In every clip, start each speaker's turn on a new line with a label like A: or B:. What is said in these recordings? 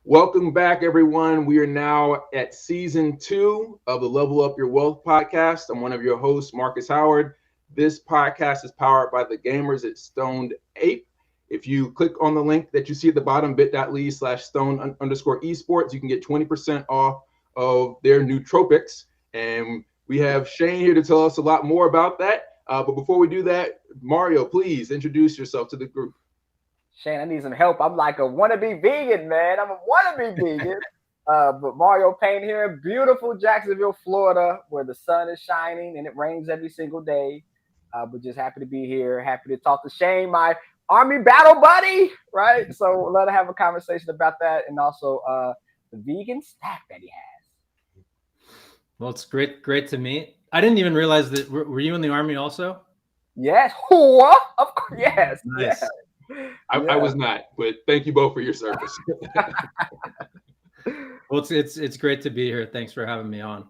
A: Welcome back, everyone. We are now at season 2 of the Level Up Your Wealth podcast. I'm one of your hosts, Marcus Howard. This podcast is powered by the gamers at Stoned Ape. If you click on the link that you see at the bottom, bit.ly/stone_esports, you can get 20% off of their Nootropics. And we have Shane here to tell us a lot more about that. But before we do that, Mario, please introduce yourself to the group.
B: Shane, I need some help. I'm like a wannabe vegan, man. I'm a wannabe vegan. But Mario Payne here, beautiful Jacksonville, Florida, where the sun is shining and it rains every single day. But just happy to be here. Happy to talk to Shane, my Army battle buddy, right? So we'll let her have a conversation about that and also the vegan stack that he has.
C: Well, it's great to meet. I didn't even realize that. Were you in the Army also?
B: Yes. Of course. Yes.
C: Nice.
B: Yes.
A: I was not, but thank you both for your service.
C: Well, it's great to be here. Thanks for having me on. Can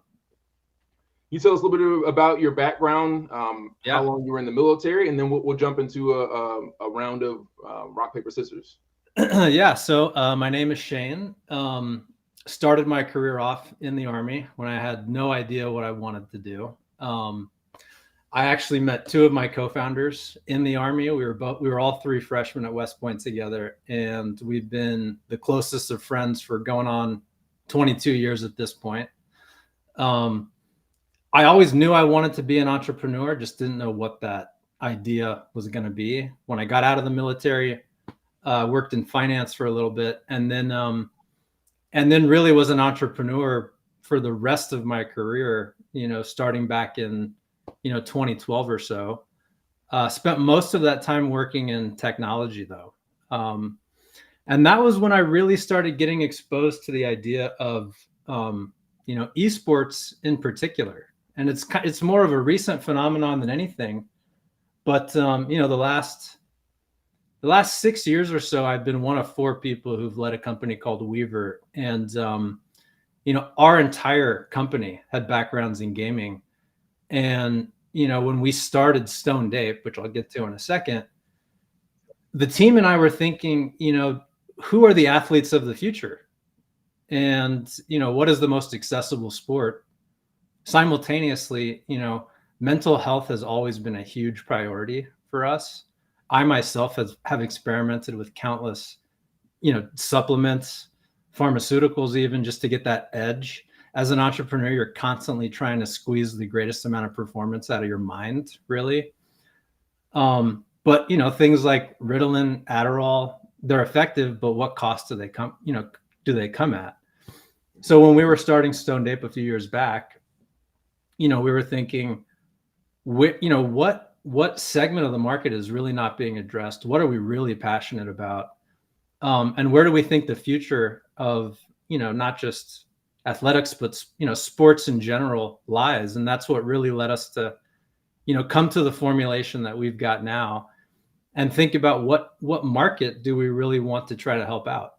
A: you tell us a little bit about your background, how long you were in the military, and then we'll jump into a round of rock, paper, scissors.
C: Yeah. So my name is Shane. Started my career off in the Army when I had no idea what I wanted to do. I actually met two of my co-founders in the Army. We were all three freshmen at West Point together, and we've been the closest of friends for going on 22 years at this point. I always knew I wanted to be an entrepreneur, just didn't know what that idea was going to be. When I got out of the military, worked in finance for a little bit, and then really was an entrepreneur for the rest of my career, starting back in 2012 or so. Spent most of that time working in technology though. And that was when I really started getting exposed to the idea of, esports in particular. And it's more of a recent phenomenon than anything. But, the last 6 years or so, I've been one of 4 people who've led a company called Weaver. And, our entire company had backgrounds in gaming. And, when we started Stoned Ape, which I'll get to in a second, the team and I were thinking, who are the athletes of the future? And, what is the most accessible sport? Simultaneously, mental health has always been a huge priority for us. I myself have experimented with countless, supplements, pharmaceuticals, even just to get that edge. As an entrepreneur, you're constantly trying to squeeze the greatest amount of performance out of your mind, really. But, things like Ritalin, Adderall, they're effective, but what cost do they come at? So when we were starting Stoned Ape a few years back, we were thinking, what segment of the market is really not being addressed? What are we really passionate about? And where do we think the future of, not just athletics, but, sports in general lies? And that's what really led us to, come to the formulation that we've got now and think about what market do we really want to try to help out?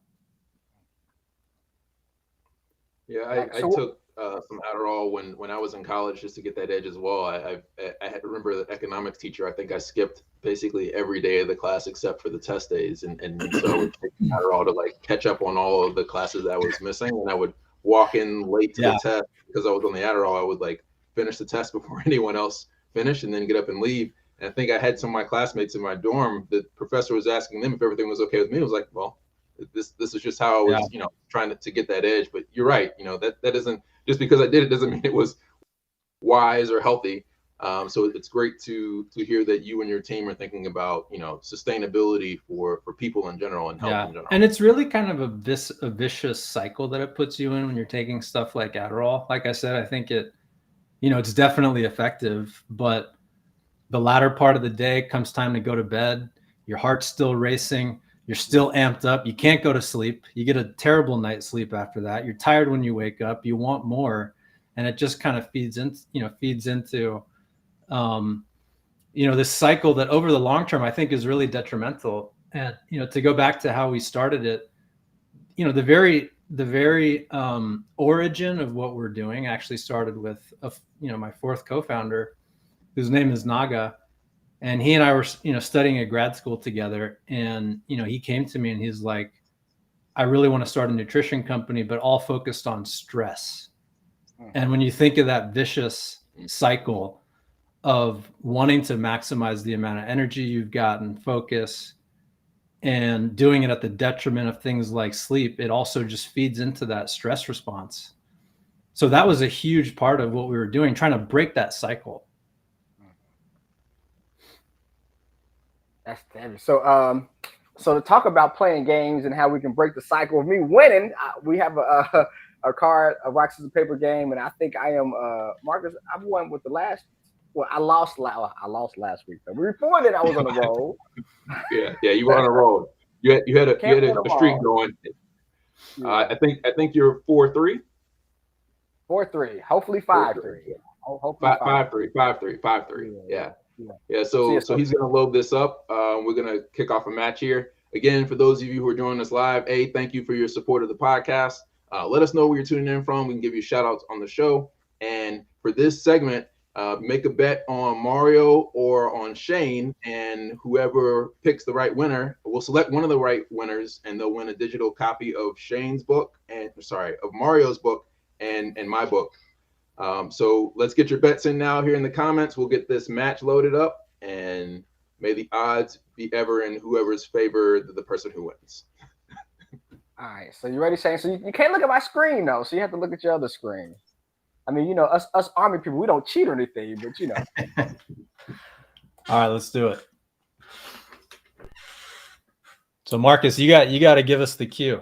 A: Yeah, I took some Adderall when I was in college just to get that edge as well. I had to remember the economics teacher. I think I skipped basically every day of the class except for the test days. And so I would take Adderall to like catch up on all of the classes that I was missing. And I would walk in late to the test because I was on the Adderall. I would like finish the test before anyone else finished and then get up and leave. And I think I had some of my classmates in my dorm. The professor was asking them if everything was okay with me. I was like, well, this is just how I was, trying to get that edge. But you're right. That isn't just because I did it doesn't mean it was wise or healthy. So it's great to hear that you and your team are thinking about, sustainability for people in general and health in general.
C: And it's really kind of a vicious cycle that it puts you in when you're taking stuff like Adderall. Like I said, I think it's definitely effective, but the latter part of the day comes time to go to bed. Your heart's still racing. You're still amped up. You can't go to sleep. You get a terrible night's sleep after that. You're tired when you wake up. You want more. And it just kind of feeds into this cycle that over the long term, I think is really detrimental. And, to go back to how we started it, the very origin of what we're doing actually started with, my 4th co-founder, whose name is Naga. And he and I were, studying at grad school together. And, he came to me and he's like, I really want to start a nutrition company, but all focused on stress. And when you think of that vicious cycle of wanting to maximize the amount of energy you've got and focus and doing it at the detriment of things like sleep, it also just feeds into that stress response. So that was a huge part of what we were doing, trying to break that cycle.
B: That's heavy. So, so to talk about playing games and how we can break the cycle of me winning, we have a card, a rock scissors paper game, and I think I am Marcus. I've won with the last. Well, I lost last week. But we reported I was on the roll.
A: Yeah, you were on a roll. You had a streak going.
B: Yeah.
A: I think you're 4-3.
B: 4-3. Hopefully 5-3. Hopefully
A: 5-3. Yeah. So he's gonna load this up. We're gonna kick off a match here. Again, for those of you who are joining us live, thank you for your support of the podcast. Let us know where you're tuning in from. We can give you shout outs on the show. And for this segment, make a bet on Mario or on Shane, and whoever picks the right winner, we'll select one of the right winners, and they'll win a digital copy of of Mario's book and my book. So let's get your bets in now here in the comments. We'll get this match loaded up, and may the odds be ever in whoever's favor the person who wins.
B: All right. So you ready, Shane? So you can't look at my screen though. So you have to look at your other screen. I mean, us Army people, we don't cheat or anything, but
C: All right, let's do it. So Marcus, you got to give us the cue.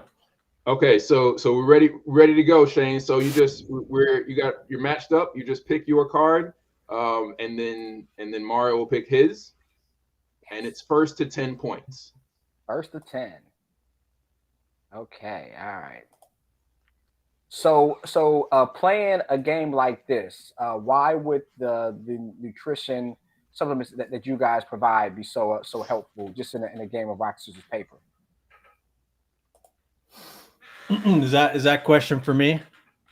A: Okay, so we're ready to go, Shane. So you're matched up. You just pick your card, and then Mario will pick his, and it's first to 10 points.
B: First to 10. Okay, all right. So playing a game like this, why would the nutrition supplements that you guys provide be so helpful just in a game of rock scissors paper?
C: Is that question for me?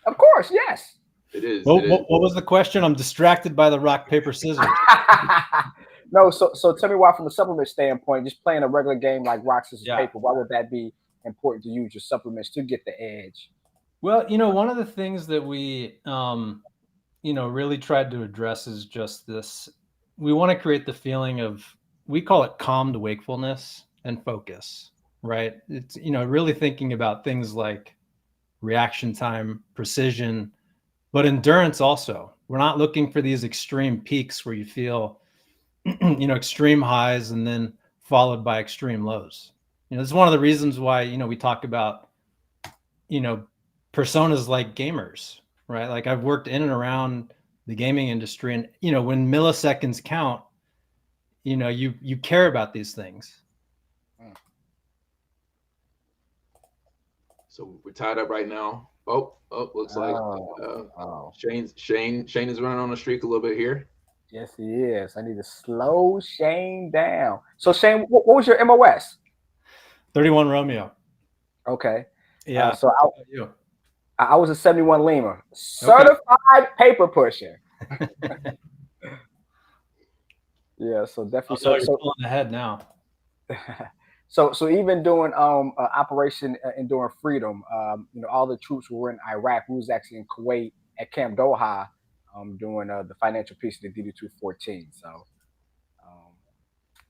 B: Of course, yes.
A: It is.
C: What was the question? I'm distracted by the rock paper scissors.
B: No, so tell me why, from a supplement standpoint, just playing a regular game like rock scissors paper, why would that be important to use your supplements to get the edge?
C: Well, one of the things that we, really tried to address is just this. We want to create the feeling of, we call it calmed wakefulness and focus, right? It's, really thinking about things like reaction time, precision, but endurance also. We're not looking for these extreme peaks where you feel, extreme highs and then followed by extreme lows. This is one of the reasons why, we talk about, personas like gamers, right? Like I've worked in and around the gaming industry, and when milliseconds count, you care about these things.
A: So we're tied up right now. Oh, looks like Shane is running on a streak a little bit here.
B: Yes, he is. I need to slow Shane down. So Shane, what was your MOS?
C: 31 Romeo.
B: Okay.
C: Yeah.
B: So I was a 71 Lima, certified paper pusher. Yeah, so definitely. So
C: pulling ahead now.
B: So even doing Operation Enduring Freedom, all the troops were in Iraq. We was actually in Kuwait at Camp Doha, doing the financial piece of the DD-214. So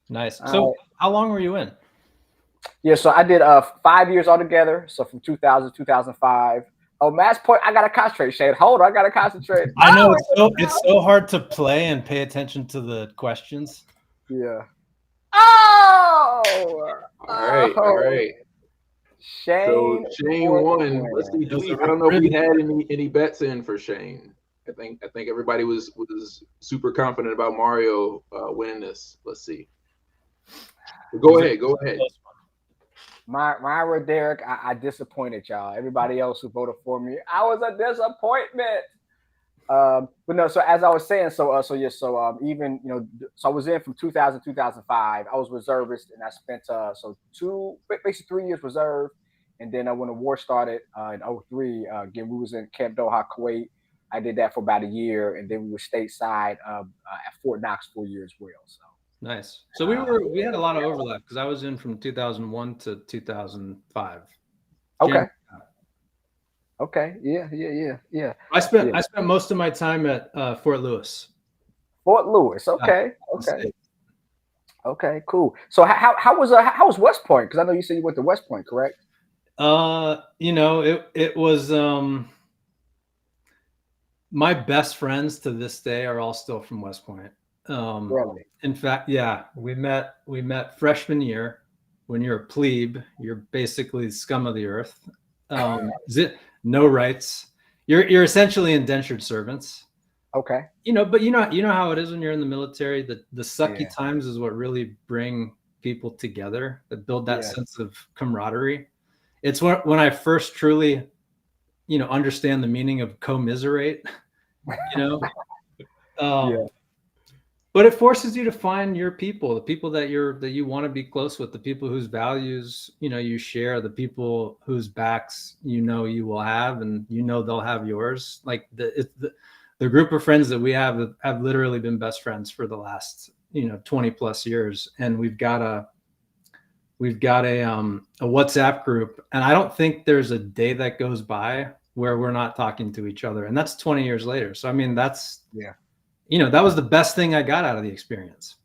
C: nice. So how long were you in?
B: Yeah, so I did 5 years altogether. So from 2000 to 2005. Oh, match point! I gotta concentrate, Shane. Hold on, I gotta concentrate.
C: I know it's so hard to play and pay attention to the questions.
B: Yeah. Oh.
A: All right.
B: Shane.
A: So Shane won. Let's see. I don't know if we had any bets in for Shane. I think everybody was super confident about Mario winning this. Let's see. Go ahead.
B: Myra, Derek, I disappointed y'all. Everybody else who voted for me, I was a disappointment. But no, so as I was saying, so even so I was in from 2000 to 2005. I was reservist, and I spent basically 3 years reserve, and then when the war started in 2003, again we was in Camp Doha, Kuwait. I did that for about a year, and then we were stateside at Fort Knox for a year as well. So.
C: Nice. So we had a lot of overlap because I was in from 2001 to 2005.
B: Okay. Okay. Yeah.
C: I spent most of my time at Fort Lewis.
B: Fort Lewis.
C: uh,
B: Okay. Okay. Okay. Cool. So how was West Point? Because I know you said you went to West Point, correct?
C: It was my best friends to this day are all still from West Point.
B: Really?
C: In fact, yeah, we met freshman year. When you're a plebe, you're basically scum of the earth. No rights. You're essentially indentured servants.
B: Okay.
C: But you know how it is when you're in the military. The sucky times is what really bring people together, that build that sense of camaraderie. It's when I first truly, understand the meaning of commiserate. But it forces you to find your people, the people that you want to be close with, the people whose values you share, the people whose backs you will have, and they'll have yours. Like the group of friends that we have literally been best friends for the last 20 plus years, and we've got a WhatsApp group, and I don't think there's a day that goes by where we're not talking to each other, and that's 20 years later. So I mean, that's that was the best thing I got out of the experience.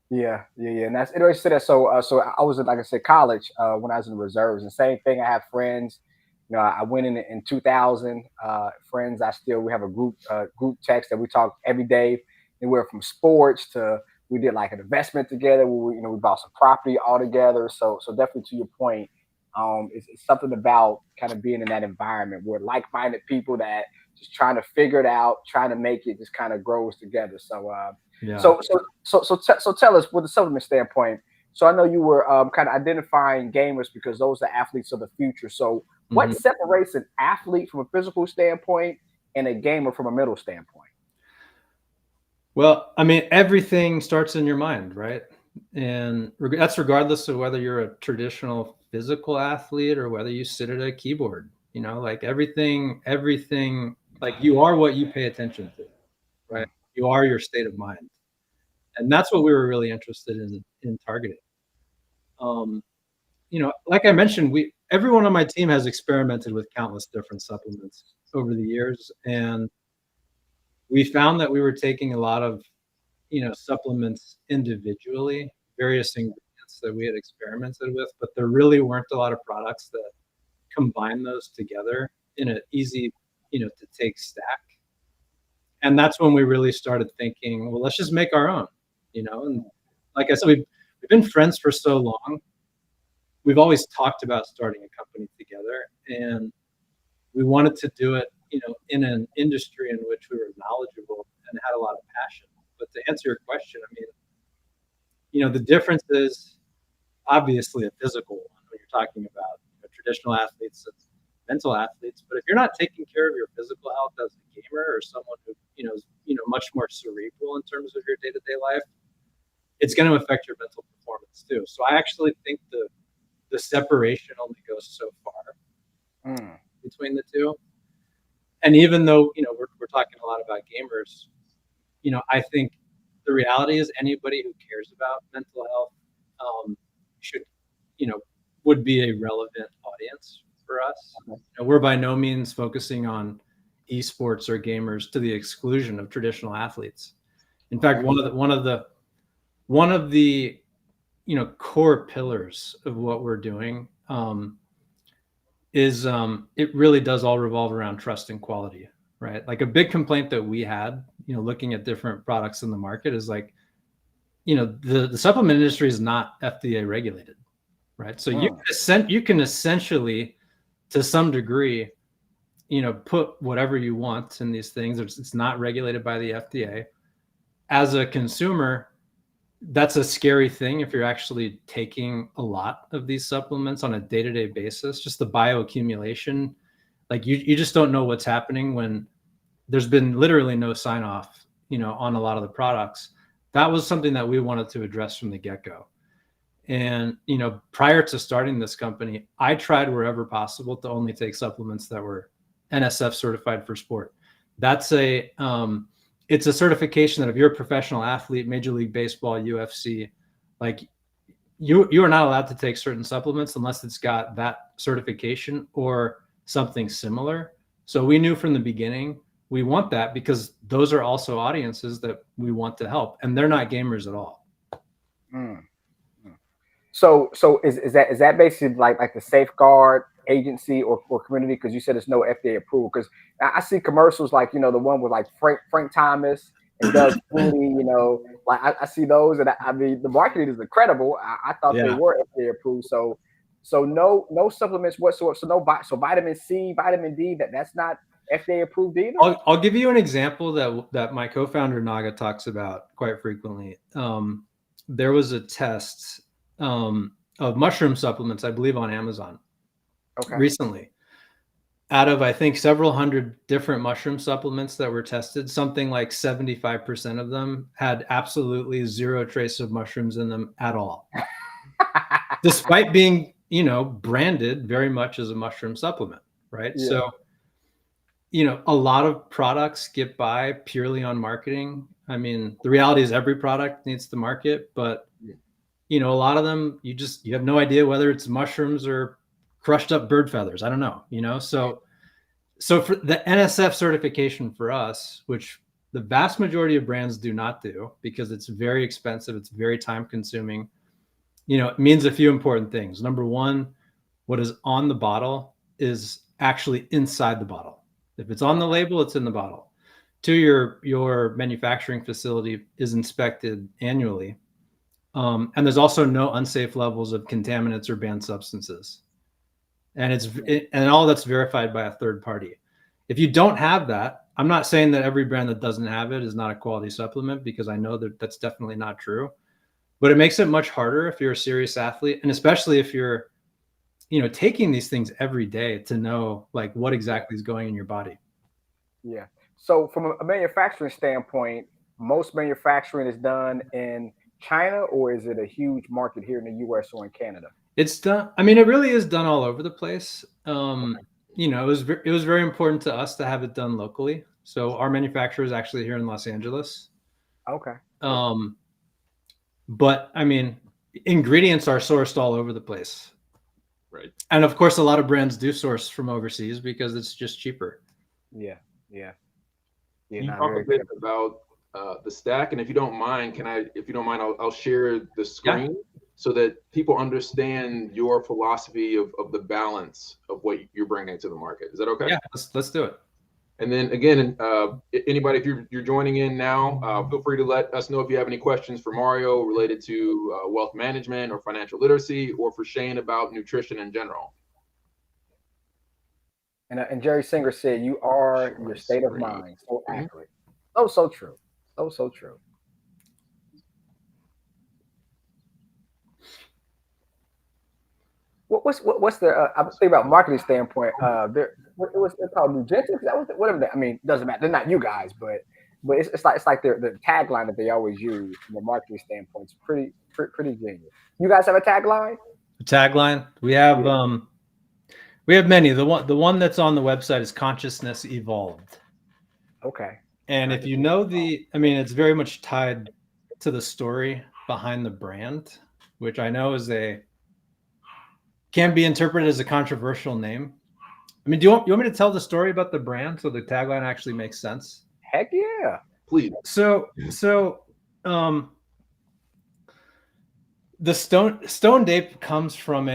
B: Yeah. And that's it. Always said that. So I was in, like I said, college when I was in the reserves, and same thing. I have friends. I went in 2000. Friends, we have a group text that we talk every day, anywhere from sports to we did like an investment together. We bought some property all together. So definitely to your point, it's something about kind of being in that environment where like-minded people that just trying to figure it out, trying to make it, just kind of grows together. So so tell us, with the supplement standpoint. So I know you were kind of identifying gamers because those are athletes of the future. So what separates an athlete from a physical standpoint and a gamer from a mental standpoint?
C: Well, I mean, everything starts in your mind, right? And that's regardless of whether you're a traditional physical athlete or whether you sit at a keyboard. Like everything, like you are what you pay attention to, right? You are your state of mind. And that's what we were really interested in targeting. Like I mentioned, everyone on my team has experimented with countless different supplements over the years, and we found that we were taking a lot of supplements individually, various ingredients that we had experimented with, but there really weren't a lot of products that combine those together in an easy to take stack. And that's when we really started thinking, well, let's just make our own. And like I said, we've been friends for so long. We've always talked about starting a company together, and we wanted to do it, in an industry in which we were knowledgeable and had a lot of passion. But to answer your question, I mean, the difference is obviously a physical one when you're talking about traditional athletes and mental athletes. But if you're not taking care of your physical health as a gamer or someone who is much more cerebral in terms of your day-to-day life, it's going to affect your mental performance too. So I actually think the separation only goes so far between the two. And even though we're talking a lot about gamers, I think the reality is anybody who cares about mental health should would be a relevant audience for us. We're by no means focusing on esports or gamers to the exclusion of traditional athletes. In fact, one of the core pillars of what we're doing is it really does all revolve around trust and quality, right? Like a big complaint that we had, looking at different products in the market is like, the supplement industry is not FDA regulated, right? So you can essentially, to some degree, put whatever you want in these things. It's not regulated by the FDA. As a consumer, that's a scary thing if you're actually taking a lot of these supplements on a day-to-day basis. Just the bioaccumulation, like you just don't know what's happening when there's been literally no sign off, on a lot of the products. That was something that we wanted to address from the get-go. And, prior to starting this company, I tried wherever possible to only take supplements that were NSF certified for sport. That's it's a certification that if you're a professional athlete, Major League Baseball, UFC, like you are not allowed to take certain supplements unless it's got that certification or something similar. So we knew from the beginning we want that because those are also audiences that we want to help, and they're not gamers at all.
B: Mm. So is that basically like the safeguard agency or community? Because you said it's no FDA approval. Because I see commercials like, the one with like Frank Thomas and Doug Flutie, like I see those, and I mean the marketing is incredible. I thought they
C: Yeah.
B: were FDA approved. So no supplements whatsoever. So vitamin C, vitamin D, that's not FDA approved either.
C: I'll give you an example that my co-founder Naga talks about quite frequently. There was a test of mushroom supplements, I believe, on Amazon recently. Out of, I think, several hundred different mushroom supplements that were tested, something like 75% of them had absolutely zero trace of mushrooms in them at all, despite being, branded very much as a mushroom supplement, right?
B: Yeah.
C: So, a lot of products get by purely on marketing. I mean, the reality is every product needs to market, but a lot of them, you have no idea whether it's mushrooms or crushed up bird feathers. I don't know, so for the NSF certification for us, which the vast majority of brands do not do because it's very expensive, it's very time consuming, it means a few important things. Number one, what is on the bottle is actually inside the bottle. If it's on the label, it's in the bottle. Two, your manufacturing facility is inspected annually. And there's also no unsafe levels of contaminants or banned substances. And and all that's verified by a third party. If you don't have that, I'm not saying that every brand that doesn't have it is not a quality supplement, because I know that that's definitely not true. But it makes it much harder if you're a serious athlete, and especially if you're, taking these things every day, to know like what exactly is going in your body.
B: Yeah. So from a manufacturing standpoint, most manufacturing is done in China, or is it a huge market here in the US or in Canada?
C: It's done. I mean, it really is done all over the place. It was very important to us to have it done locally. So our manufacturer is actually here in Los Angeles.
B: Okay.
C: But I mean, ingredients are sourced all over the place.
A: Right.
C: And of course, a lot of brands do source from overseas because it's just cheaper.
B: Yeah.
A: Can you talk a bit about the stack? And if you don't mind, I'll share the screen so that people understand your philosophy of the balance of what you're bringing to the market. Is that okay?
C: Yeah, let's do it.
A: And then again, anybody, if you're joining in now, feel free to let us know if you have any questions for Mario related to wealth management or financial literacy, or for Shane about nutrition in general.
B: And Jerry Singer said, "You are your state of mind." So accurate. So true. So true. What's the? I'm thinking about marketing standpoint. What's it called? Nugentics? Whatever. I mean, doesn't matter. They're not you guys, but it's like the tagline that they always use from a marketing standpoint. It's pretty genius. You guys have a tagline?
C: A tagline? We have we have many. The one that's on the website is Consciousness Evolved.
B: Okay.
C: And if you know it's very much tied to the story behind the brand, which I know can be interpreted as a controversial name. I mean, do you want me to tell the story about the brand so the tagline actually makes sense?
B: Heck yeah,
A: please.
C: So the stoned ape comes from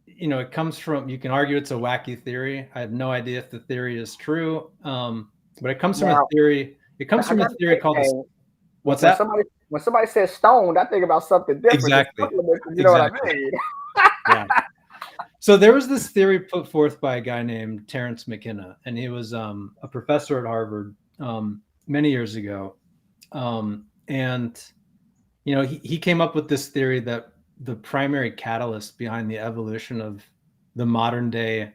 C: you can argue it's a wacky theory. I have no idea if the theory is true, but it comes from a theory. It comes from a theory called what's that?
B: When somebody says stoned, I think about something different.
C: Exactly.
B: You know what I mean?
C: Yeah. So there was this theory put forth by a guy named Terence McKenna, and he was a professor at Harvard many years ago. And he came up with this theory that the primary catalyst behind the evolution of the modern day,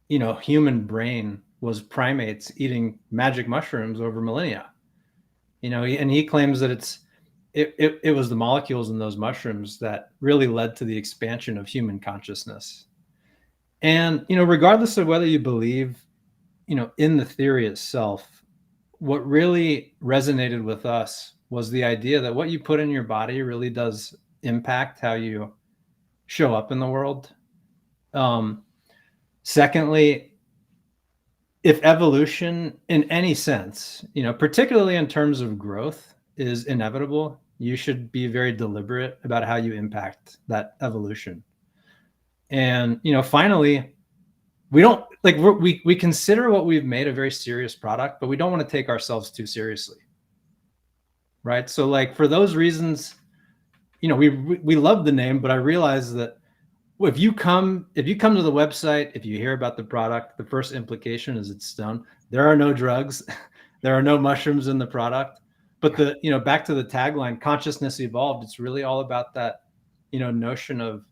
C: human brain was primates eating magic mushrooms over millennia. And he claims that it was the molecules in those mushrooms that really led to the expansion of human consciousness. And, regardless of whether you believe, in the theory itself, what really resonated with us was the idea that what you put in your body really does impact how you show up in the world. Secondly, if evolution in any sense, particularly in terms of growth, is inevitable, you should be very deliberate about how you impact that evolution. And, finally, we don't like we consider what we've made a very serious product, but we don't want to take ourselves too seriously. Right. So like for those reasons, we love the name, but I realize that if you come to the website, if you hear about the product, the first implication is it's stone. There are no drugs, there are no mushrooms in the product. But back to the tagline, consciousness evolved. It's really all about that, notion of,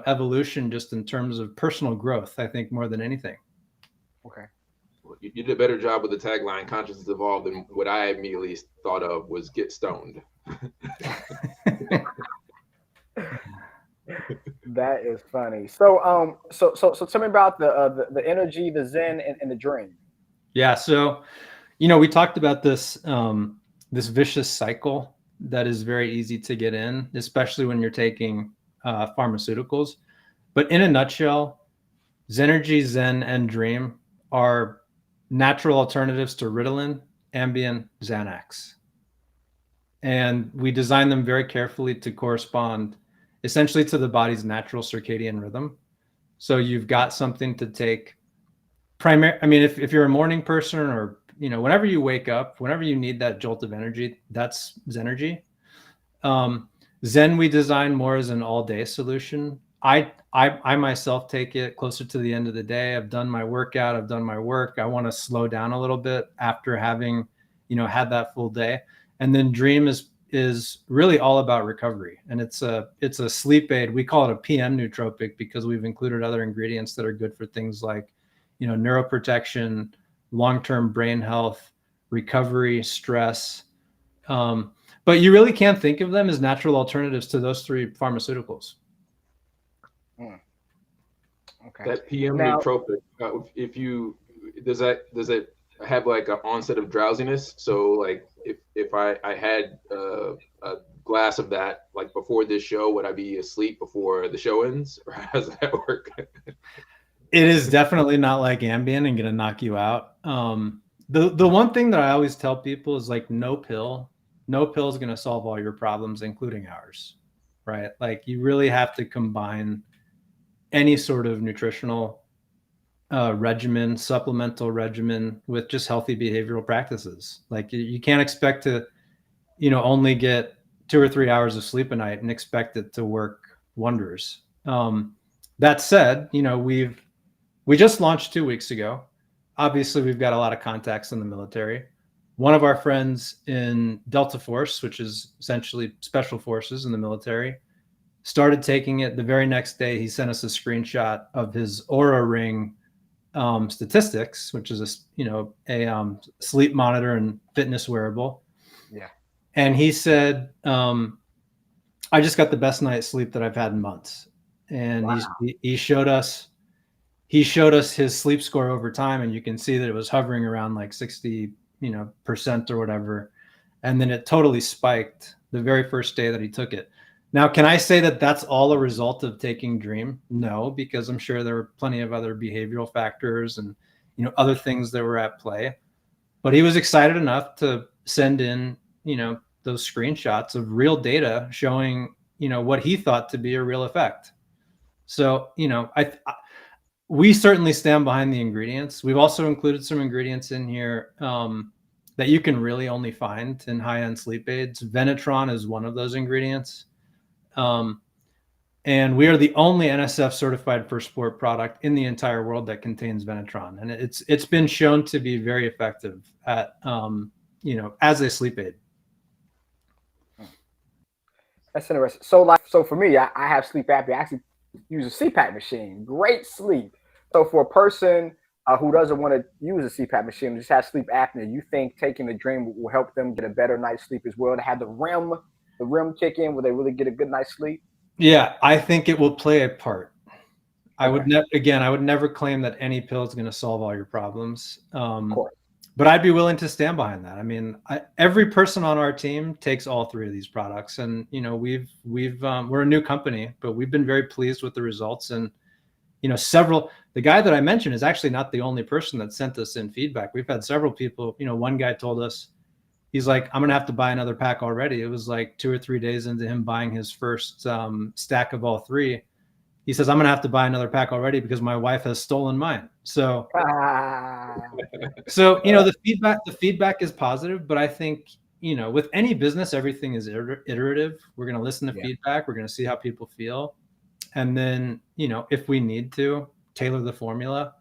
C: evolution, just in terms of personal growth, I think, more than anything.
B: Okay.
A: Well, you did a better job with the tagline, consciousness evolved, than what I immediately thought of was get stoned.
B: That is funny. So so tell me about the energy, the zen, and the dream.
C: Yeah. So, we talked about this this vicious cycle that is very easy to get in, especially when you're taking pharmaceuticals. But in a nutshell, Zenergy, Zen, and Dream are natural alternatives to Ritalin, Ambien, Xanax. And we design them very carefully to correspond essentially to the body's natural circadian rhythm. So you've got something to take if you're a morning person, or, whenever you wake up, whenever you need that jolt of energy, that's Zenergy. Zen, we design more as an all-day solution. I myself take it closer to the end of the day. I've done my workout, I've done my work. I want to slow down a little bit after having, had that full day. And then Dream is really all about recovery. And it's a sleep aid. We call it a PM nootropic because we've included other ingredients that are good for things like, neuroprotection, long-term brain health, recovery, stress. But you really can't think of them as natural alternatives to those three pharmaceuticals.
B: Okay.
A: That PM nootropic, does it have like an onset of drowsiness? So like if I had a glass of that like before this show, would I be asleep before the show ends, or how does that work?
C: It is definitely not like Ambien and going to knock you out. The one thing that I always tell people is like no pill is going to solve all your problems, including ours, right? Like you really have to combine any sort of nutritional regimen, supplemental regimen with just healthy behavioral practices. Like you can't expect to, only get 2 or 3 hours of sleep a night and expect it to work wonders. That said, we just launched 2 weeks ago. Obviously, we've got a lot of contacts in the military. One of our friends in Delta Force, which is essentially special forces in the military, started taking it. The very next day, he sent us a screenshot of his Aura Ring statistics, which is a sleep monitor and fitness wearable.
B: Yeah.
C: And he said, I just got the best night's sleep that I've had in months. And wow. he showed us his sleep score over time, and you can see that it was hovering around like 60% or whatever. And then it totally spiked the very first day that he took it. Now, can I say that that's all a result of taking Dream? No, because I'm sure there were plenty of other behavioral factors and, other things that were at play. But he was excited enough to send in, those screenshots of real data showing, what he thought to be a real effect. So, we certainly stand behind the ingredients. We've also included some ingredients in here that you can really only find in high-end sleep aids. Venetron is one of those ingredients. And we are the only NSF certified for sport product in the entire world that contains Venetron. And it's been shown to be very effective at, as a sleep aid.
B: That's interesting. So for me, I have sleep apnea. I actually use a CPAP machine. Great sleep. So for a person who doesn't want to use a CPAP machine, just has sleep apnea, you think taking the Dream will help them get a better night's sleep as well, to have the REM kick in where they really get a good night's sleep?
C: Yeah, I think it will play a part. Okay. I would never claim that any pill is going to solve all your problems.
B: Of course.
C: but I'd be willing to stand behind that. I mean, every person on our team takes all three of these products, and you know, we're a new company, but we've been very pleased with the results. And you know, the guy that I mentioned is actually not the only person that sent us in feedback. We've had several people. You know, one guy told us, he's like, I'm gonna have to buy another pack already. It was like 2 or 3 days into him buying his first stack of all three. He says, I'm gonna have to buy another pack already because my wife has stolen mine. So you know, the feedback is positive, but I think, you know, with any business, everything is iterative. We're going to listen to feedback. We're going to see how people feel. And then, you know, if we need to tailor the formula,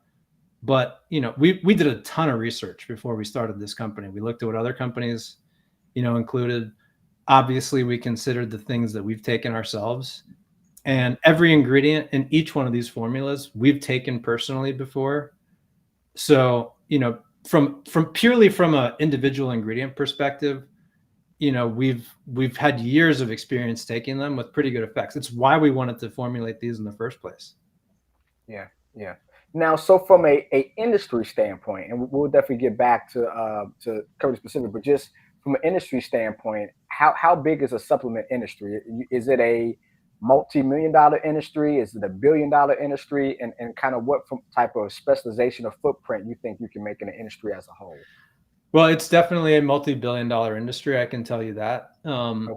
C: but you know, we did a ton of research before we started this company. We looked at what other companies, you know, included. Obviously we considered the things that we've taken ourselves, and every ingredient in each one of these formulas we've taken personally before. So, you know, from purely from an individual ingredient perspective, you know, we've had years of experience taking them with pretty good effects. It's why we wanted to formulate these in the first place.
B: Yeah, yeah. Now, so from a industry standpoint, and we'll definitely get back to cover specific, but just from an industry standpoint, how big is a supplement industry? Is it a multi-million-dollar industry? Is it a billion-dollar industry? And kind of what type of specialization or footprint you think you can make in the industry as a whole?
C: Well, it's definitely a multi-billion-dollar industry. I can tell you that. Okay.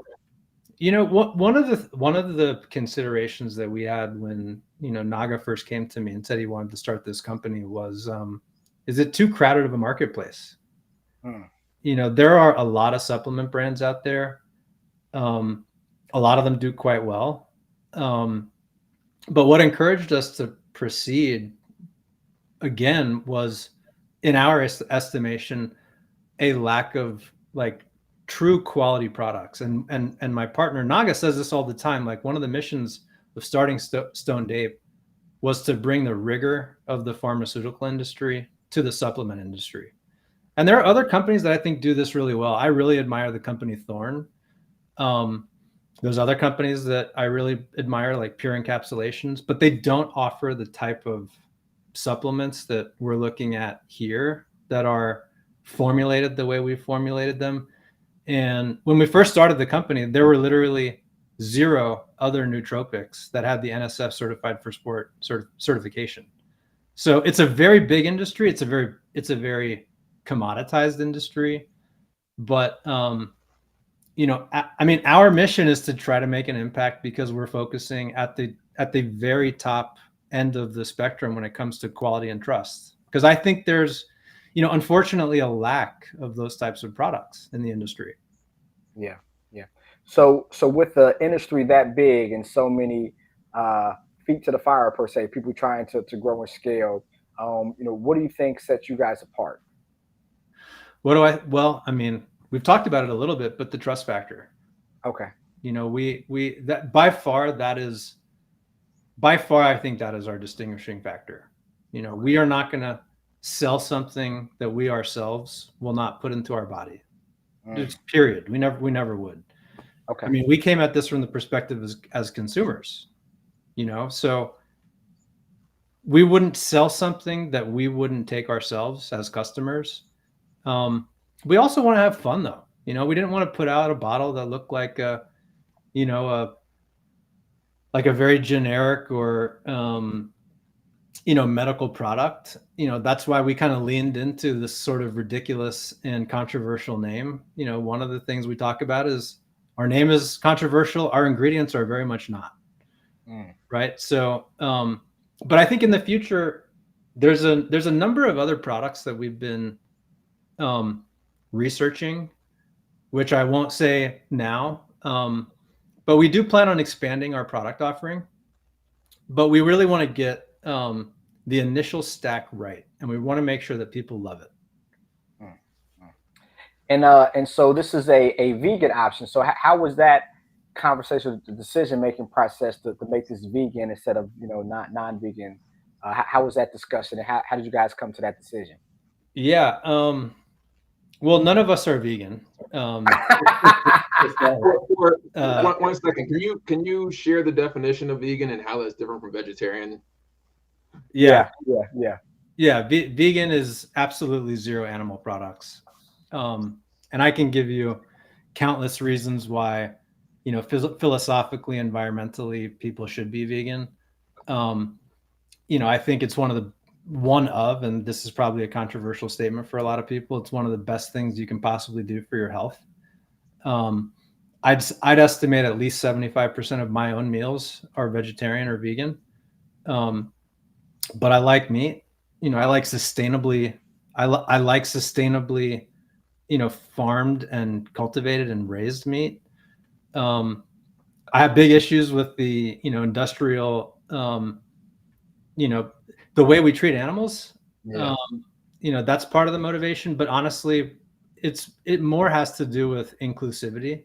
C: You know, one of the considerations that we had when, you know, Naga first came to me and said he wanted to start this company was, is it too crowded of a marketplace? You know, there are a lot of supplement brands out there. A lot of them do quite well. But what encouraged us to proceed again was, in our estimation, a lack of like true quality products. And my partner Naga says this all the time. Like, one of the missions of starting Stoned Ape was to bring the rigor of the pharmaceutical industry to the supplement industry. And there are other companies that I think do this really well. I really admire the company Thorne. There's other companies that I really admire, like Pure Encapsulations, but they don't offer the type of supplements that we're looking at here that are formulated the way we formulated them. And when we first started the company, there were literally 0 other nootropics that had the NSF Certified for Sport certification. So it's a very big industry. It's a very commoditized industry. But you know, I mean, our mission is to try to make an impact because we're focusing at the very top end of the spectrum when it comes to quality and trust. Because I think there's, you know, unfortunately, a lack of those types of products in the industry.
B: Yeah, yeah. So with the industry that big and so many feet to the fire per se, people trying to grow and scale, you know, what do you think sets you guys apart?
C: Well, I mean, we've talked about it a little bit, but the trust factor.
B: Okay.
C: You know, that by far, I think that is our distinguishing factor. You know, we are not going to sell something that we ourselves will not put into our body. Just period. We never would. Okay. I mean, we came at this from the perspective as consumers, you know, so we wouldn't sell something that we wouldn't take ourselves as customers. We also want to have fun though. You know, we didn't want to put out a bottle that looked like like a very generic or, you know, medical product. You know, that's why we kind of leaned into this sort of ridiculous and controversial name. You know, one of the things we talk about is our name is controversial. Our ingredients are very much not. Right. So, but I think in the future, there's a number of other products that we've been researching, which I won't say now. But we do plan on expanding our product offering, but we really want to get the initial stack right, and we want to make sure that people love it.
B: And so this is a vegan option. So how was that conversation, the decision-making process to make this vegan instead of, you know, not non-vegan? How was that discussion, and how did you guys come to that decision?
C: Yeah. Well, none of us are vegan.
A: One second. Can you share the definition of vegan and how that's different from vegetarian?
C: Yeah. Yeah, vegan is absolutely zero animal products. And I can give you countless reasons why, philosophically, environmentally, people should be vegan. Um, I think it's and this is probably a controversial statement for a lot of people, it's one of the best things you can possibly do for your health. Um, I'd estimate at least 75% of my own meals are vegetarian or vegan. Um, but I like meat. I like sustainably. I like sustainably, farmed and cultivated and raised meat. Um, I have big issues with the, industrial, the way we treat animals.
B: Yeah.
C: Um, that's part of the motivation. But honestly, it more has to do with inclusivity.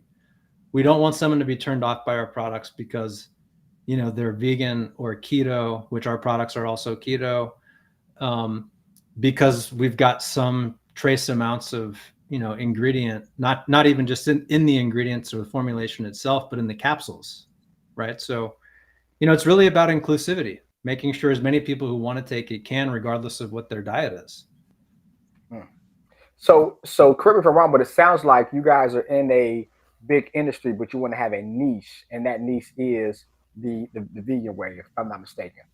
C: We don't want someone to be turned off by our products because, they're vegan or keto, which our products are also keto. Because we've got some trace amounts of ingredient, not even just in the ingredients or the formulation itself, but in the capsules, right? So it's really about inclusivity, making sure as many people who want to take it can, regardless of what their diet is.
B: So correct me if I'm wrong, but it sounds like you guys are in a big industry, but you want to have a niche, and that niche is the vegan way, if I'm not mistaken.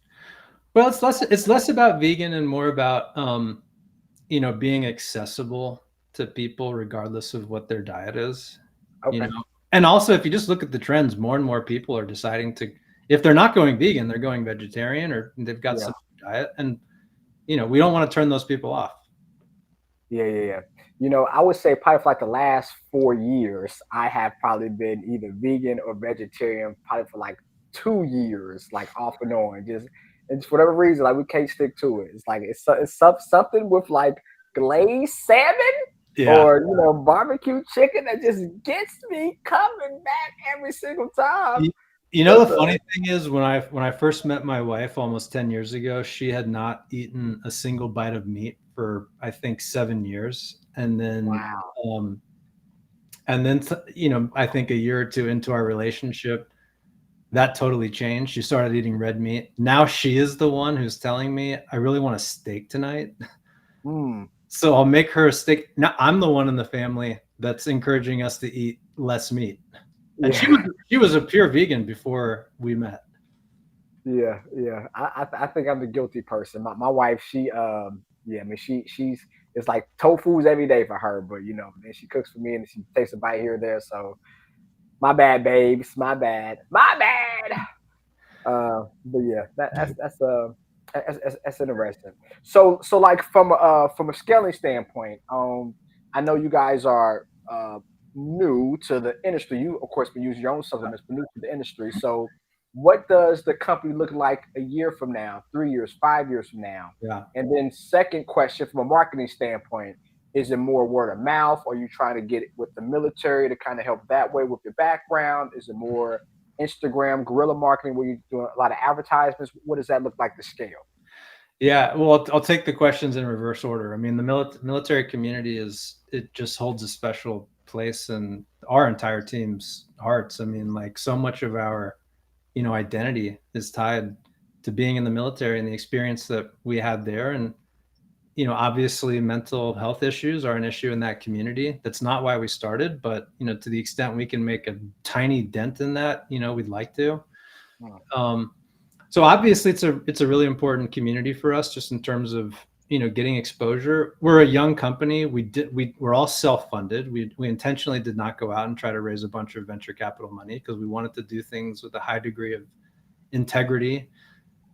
C: Well, it's less about vegan and more about being accessible to people regardless of what their diet is. you
B: Okay.
C: know and also, if you just look at the trends, more and more people are deciding to, if they're not going vegan, they're going vegetarian, or they've got
B: Yeah.
C: some diet, and we don't want to turn those people off.
B: Yeah. I would say probably for like the last 4 years, I have probably been either vegan or vegetarian, probably for like 2 years, like off and on. And for whatever reason, like we can't stick to it. It's like something with like glazed salmon
C: Yeah.
B: or barbecue chicken that just gets me coming back every single time.
C: The
B: But
C: funny thing is, when I first met my wife almost 10 years ago, she had not eaten a single bite of meat for, I think, 7 years. And then,
B: wow.
C: um, I think a year or two into our relationship, that totally changed. She started eating red meat. Now she is the one who's telling me, I really want a steak tonight.
B: Mm,
C: So I'll make her a steak. Now I'm the one in the family that's encouraging us to eat less meat. And she was
B: yeah.
C: she was a pure vegan before we met.
B: Yeah. I think I'm the guilty person. My wife, yeah, I mean, she's it's like tofu's every day for her, but then she cooks for me and she takes a bite here or there. So my bad, babes, my bad. But yeah, that's interesting. So like from a scaling standpoint, I know you guys are new to the industry. You of course been using your own supplements, but new to the industry. So what does the company look like a year from now, 3 years, 5 years from now?
C: Yeah.
B: And then second question from a marketing standpoint, is it more word of mouth? Or are you trying to get it with the military to kind of help that way with your background? Is it more Instagram guerrilla marketing where you're doing a lot of advertisements? What does that look like to scale?
C: Yeah. Well, I'll take the questions in reverse order. I mean, the military community it just holds a special place in our entire team's hearts. I mean, like, so much of our, identity is tied to being in the military and the experience that we had there. And, obviously mental health issues are an issue in that community. That's not why we started, but, to the extent we can make a tiny dent in that, we'd like to.
B: Hmm.
C: So obviously it's a really important community for us, just in terms of, getting exposure. We're a young company. We're all self-funded. We intentionally did not go out and try to raise a bunch of venture capital money, because we wanted to do things with a high degree of integrity,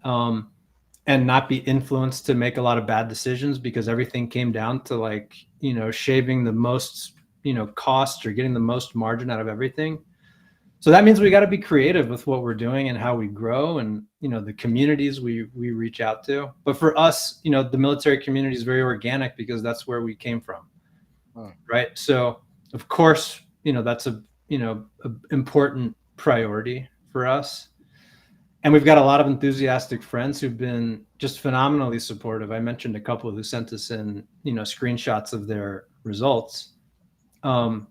C: and not be influenced to make a lot of bad decisions, because everything came down to, like, shaving the most, cost, or getting the most margin out of everything. So that means we got to be creative with what we're doing and how we grow, and, the communities we reach out to. But for us, the military community is very organic, because that's where we came from.
B: Hmm.
C: Right. So of course, that's a important priority for us. And we've got a lot of enthusiastic friends who've been just phenomenally supportive. I mentioned a couple who sent us in, screenshots of their results. I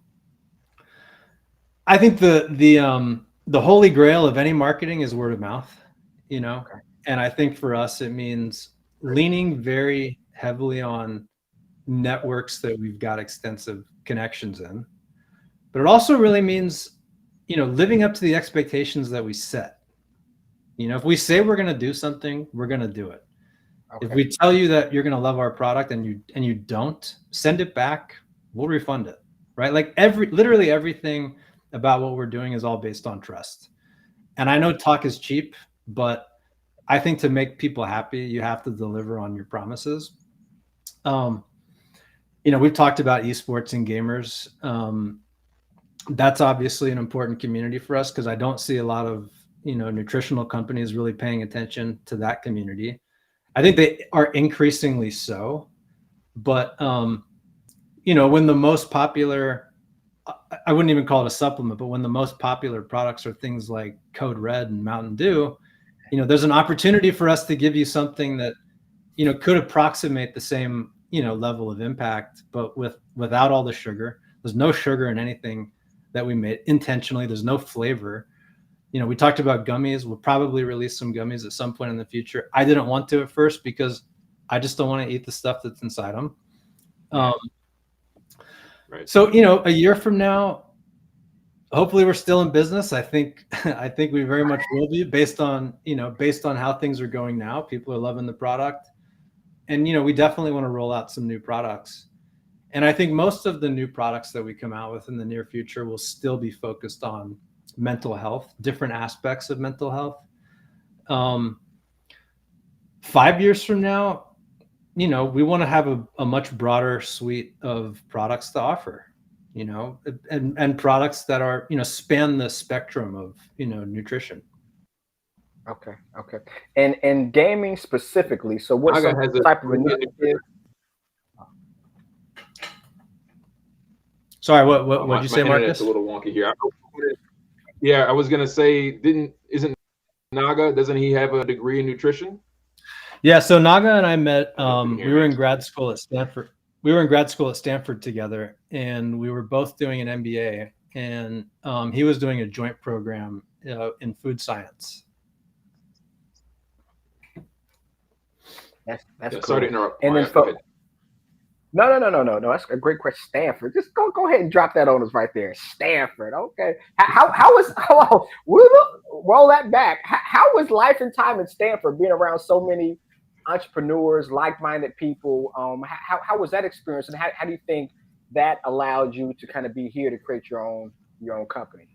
C: think the holy grail of any marketing is word of mouth,
B: Okay.
C: and I think for us it means, leaning very heavily on networks that we've got extensive connections in. But it also really means, living up to the expectations that we set. If we say we're going to do something, we're going to do it. Okay. If we tell you that you're going to love our product and you don't, send it back, we'll refund it, right? Like literally everything about what we're doing is all based on trust. And I know talk is cheap, but I think to make people happy, you have to deliver on your promises. We've talked about esports and gamers. That's obviously an important community for us because I don't see a lot of, nutritional companies really paying attention to that community. I think they are increasingly so, but, when the most popular, I wouldn't even call it a supplement, but when the most popular products are things like Code Red and Mountain Dew, there's an opportunity for us to give you something that, could approximate the same, level of impact, but without all the sugar. There's no sugar in anything that we made intentionally. There's no flavor. We talked about gummies. We'll probably release some gummies at some point in the future. I didn't want to at first because I just don't want to eat the stuff that's inside them.
A: Right.
C: So, a year from now, hopefully we're still in business. I think we very much will be based on how things are going now. People are loving the product. And, we definitely want to roll out some new products. And I think most of the new products that we come out with in the near future will still be focused on mental health, different aspects of mental health. 5 years from now, we want to have a much broader suite of products to offer, and products that are, span the spectrum of, nutrition.
B: Okay. And gaming specifically. So what type of initiative?
C: Sorry, what did you say, Marcus?
A: It's a little wonky here. I was gonna say, isn't Naga? Doesn't he have a degree in nutrition?
C: Yeah. So Naga and I met. We were in grad school at Stanford. Together, and we were both doing an MBA. And he was doing a joint program in food science.
B: That's cool.
A: Sorry to interrupt.
B: And then No. That's a great question. Stanford. Just go ahead and drop that on us right there. Stanford. Okay. How was? We'll roll that back. How was life and time at Stanford, being around so many entrepreneurs, like-minded people? How was that experience, and how do you think that allowed you to kind of be here to create your own company?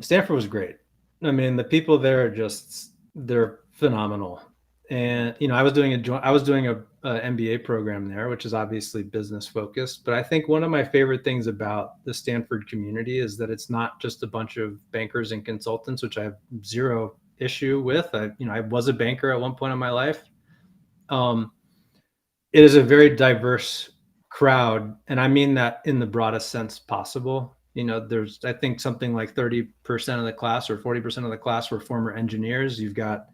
C: Stanford was great. I mean, the people there they're phenomenal. And I was doing a MBA program there, which is obviously business focused. But I think one of my favorite things about the Stanford community is that it's not just a bunch of bankers and consultants, which I have zero issue with. I was a banker at one point in my life. It is a very diverse crowd, and I mean that in the broadest sense possible. There's, I think, something like 30% of the class or 40% of the class were former engineers. You've got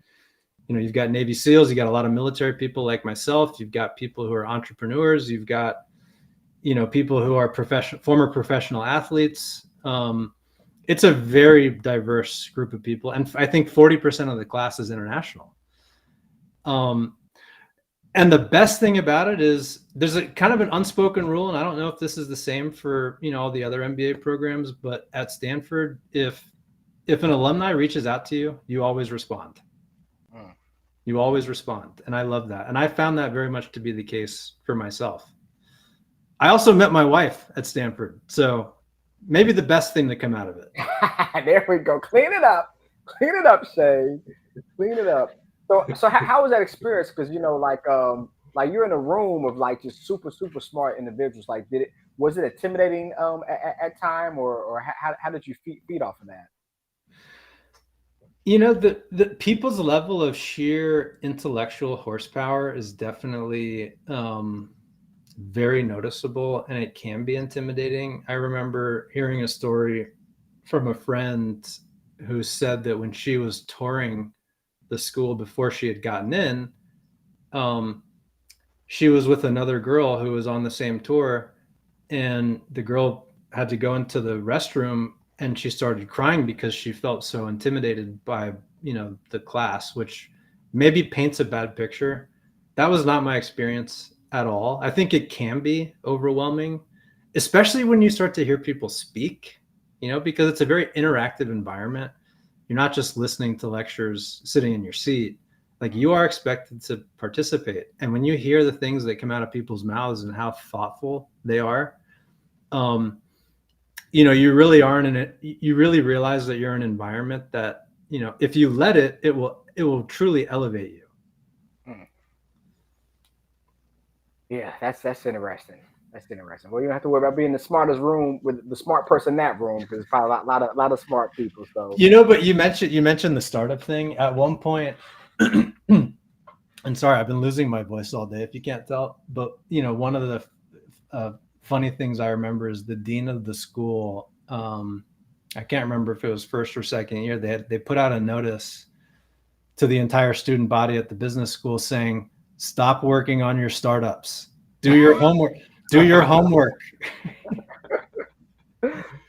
C: Navy SEALs, you got a lot of military people like myself. You've got people who are entrepreneurs. You've got, people who are former professional athletes. It's a very diverse group of people. And I think 40% of the class is international. And the best thing about it is there's a kind of an unspoken rule. And I don't know if this is the same for, all the other MBA programs, but at Stanford, if an alumni reaches out to you, you always respond. You always respond. And I love that. And I found that very much to be the case for myself. I also met my wife at Stanford. So maybe the best thing to come out of it.
B: There we go. Clean it up, Shay. Clean it up. So how was that experience? Because, like you're in a room of like just super, super smart individuals. Like, was it intimidating at time, or how did you feed off of that?
C: The people's level of sheer intellectual horsepower is definitely very noticeable, and it can be intimidating. I remember hearing a story from a friend who said that when she was touring the school before she had gotten in, she was with another girl who was on the same tour, and the girl had to go into the restroom and she started crying because she felt so intimidated by, the class, which maybe paints a bad picture. That was not my experience at all. I think it can be overwhelming, especially when you start to hear people speak, because it's a very interactive environment. You're not just listening to lectures sitting in your seat. Like, you are expected to participate. And when you hear the things that come out of people's mouths and how thoughtful they are, you really aren't in it. You really realize that you're in an environment that, if you let it, it will truly elevate you.
B: Yeah, that's interesting. That's interesting. Well, you don't have to worry about being the smartest room with the smart person in that room, because there's probably a lot of smart people. So
C: but you mentioned the startup thing at one point. And sorry, I've been losing my voice all day, if you can't tell. But one of the funny things I remember is the dean of the school. I can't remember if it was first or second year. They put out a notice to the entire student body at the business school saying, "Stop working on your startups. Do your homework. Do your homework."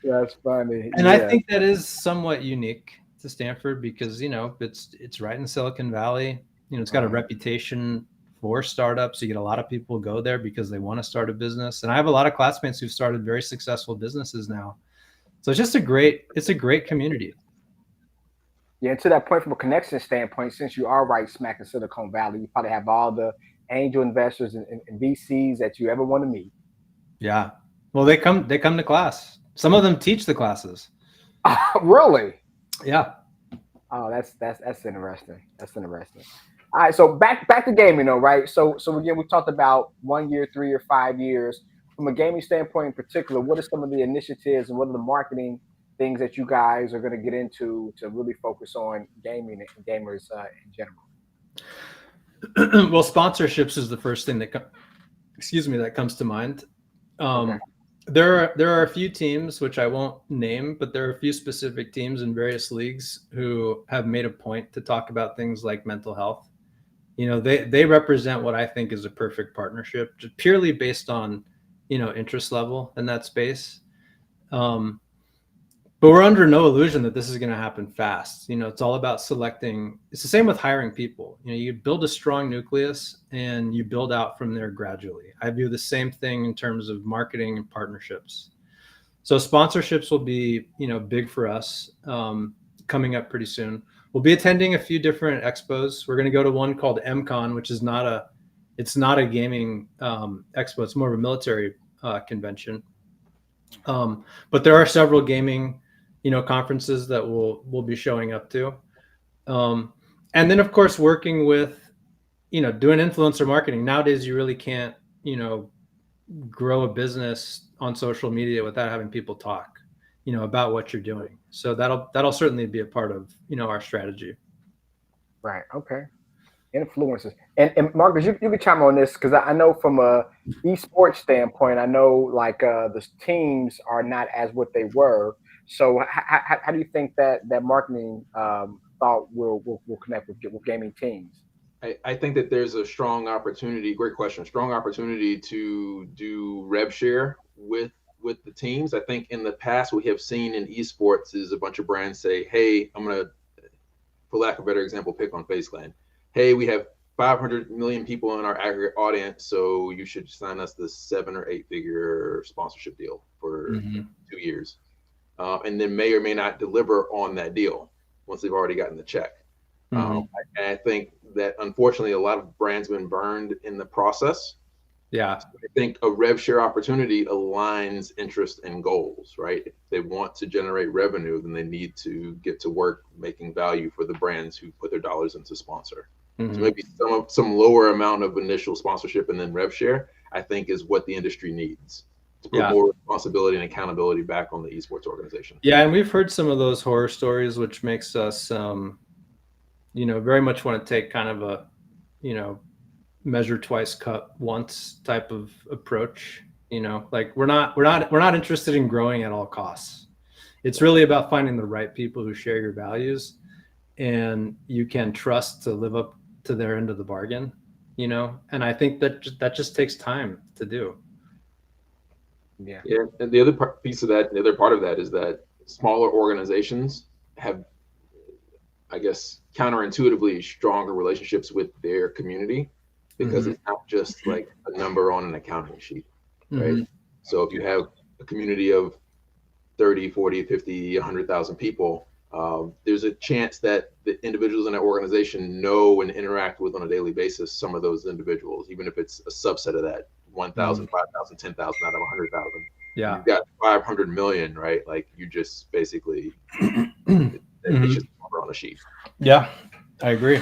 B: That's funny.
C: And yeah. I think that is somewhat unique to Stanford because, it's right in Silicon Valley. It's got a reputation for startups. You get a lot of people go there because they want to start a business. And I have a lot of classmates who've started very successful businesses now. So it's a great community.
B: Yeah, and to that point, from a connection standpoint, since you are right smack in Silicon Valley, you probably have all the angel investors and VCs that you ever want to meet.
C: Yeah. Well, they come to class. Some of them teach the classes.
B: Really?
C: Yeah.
B: Oh, that's interesting. That's interesting. All right, so back to gaming though, right? So again, we talked about 1 year, 3 year, 5 years. From a gaming standpoint in particular, what are some of the initiatives and what are the marketing things that you guys are going to get into to really focus on gaming and gamers in general?
C: Well, sponsorships is the first thing that comes to mind. Okay. There are a few teams, which I won't name, but there are a few specific teams in various leagues who have made a point to talk about things like mental health. They represent what I think is a perfect partnership, just purely based on, interest level in that space. But we're under no illusion that this is going to happen fast. It's all about selecting. It's the same with hiring people. You build a strong nucleus and you build out from there gradually. I view the same thing in terms of marketing and partnerships. So sponsorships will be, big for us coming up pretty soon. We'll be attending a few different expos. We're going to go to one called MCon, which is not a gaming expo. It's more of a military convention. But there are several gaming conferences that we'll be showing up to. And then of course, working with, doing influencer marketing. Nowadays, you really can't, grow a business on social media without having people talk, about what you're doing. So that'll certainly be a part of, our strategy.
B: Right. Okay. Influencers. And Marcus, you can chime on this because I know from a esports standpoint, I know like the teams are not as what they were. So how do you think that marketing thought will connect with gaming teams?
A: I think that there's a strong opportunity. Great question. Strong opportunity to do rev share with the teams. I think in the past we have seen in esports is a bunch of brands say, "Hey, I'm gonna, for lack of a better example, pick on FaZe Clan. Hey, we have 500 million people in our aggregate audience, so you should sign us this 7 or 8 figure sponsorship deal for 2 years." And then may or may not deliver on that deal once they've already gotten the check. And I think that unfortunately a lot of brands have been burned in the process.
C: Yeah.
A: So I think a rev share opportunity aligns interest and goals, right? If they want to generate revenue, then they need to get to work making value for the brands who put their dollars into sponsor. So maybe some lower amount of initial sponsorship and then rev share, I think, is what the industry needs to put more responsibility and accountability back on the esports organization.
C: Yeah, and we've heard some of those horror stories, which makes us, very much want to take kind of a, measure twice, cut once type of approach. Like we're not interested in growing at all costs. It's really about finding the right people who share your values and you can trust to live up to their end of the bargain, and I think that just takes time to do.
A: Yeah. And the other part of that is that smaller organizations have, I guess, counterintuitively stronger relationships with their community. because it's not just like a number on an accounting sheet, right? So if you have a community of 30, 40, 50, 100,000 people, there's a chance that the individuals in that organization know and interact with on a daily basis some of those individuals, even if it's a subset of that 1,000, 5,000, 10,000 out of 100,000.
C: Yeah.
A: You've got 500 million, right? Like you just basically, it's just a number on a sheet.
C: Yeah, I agree.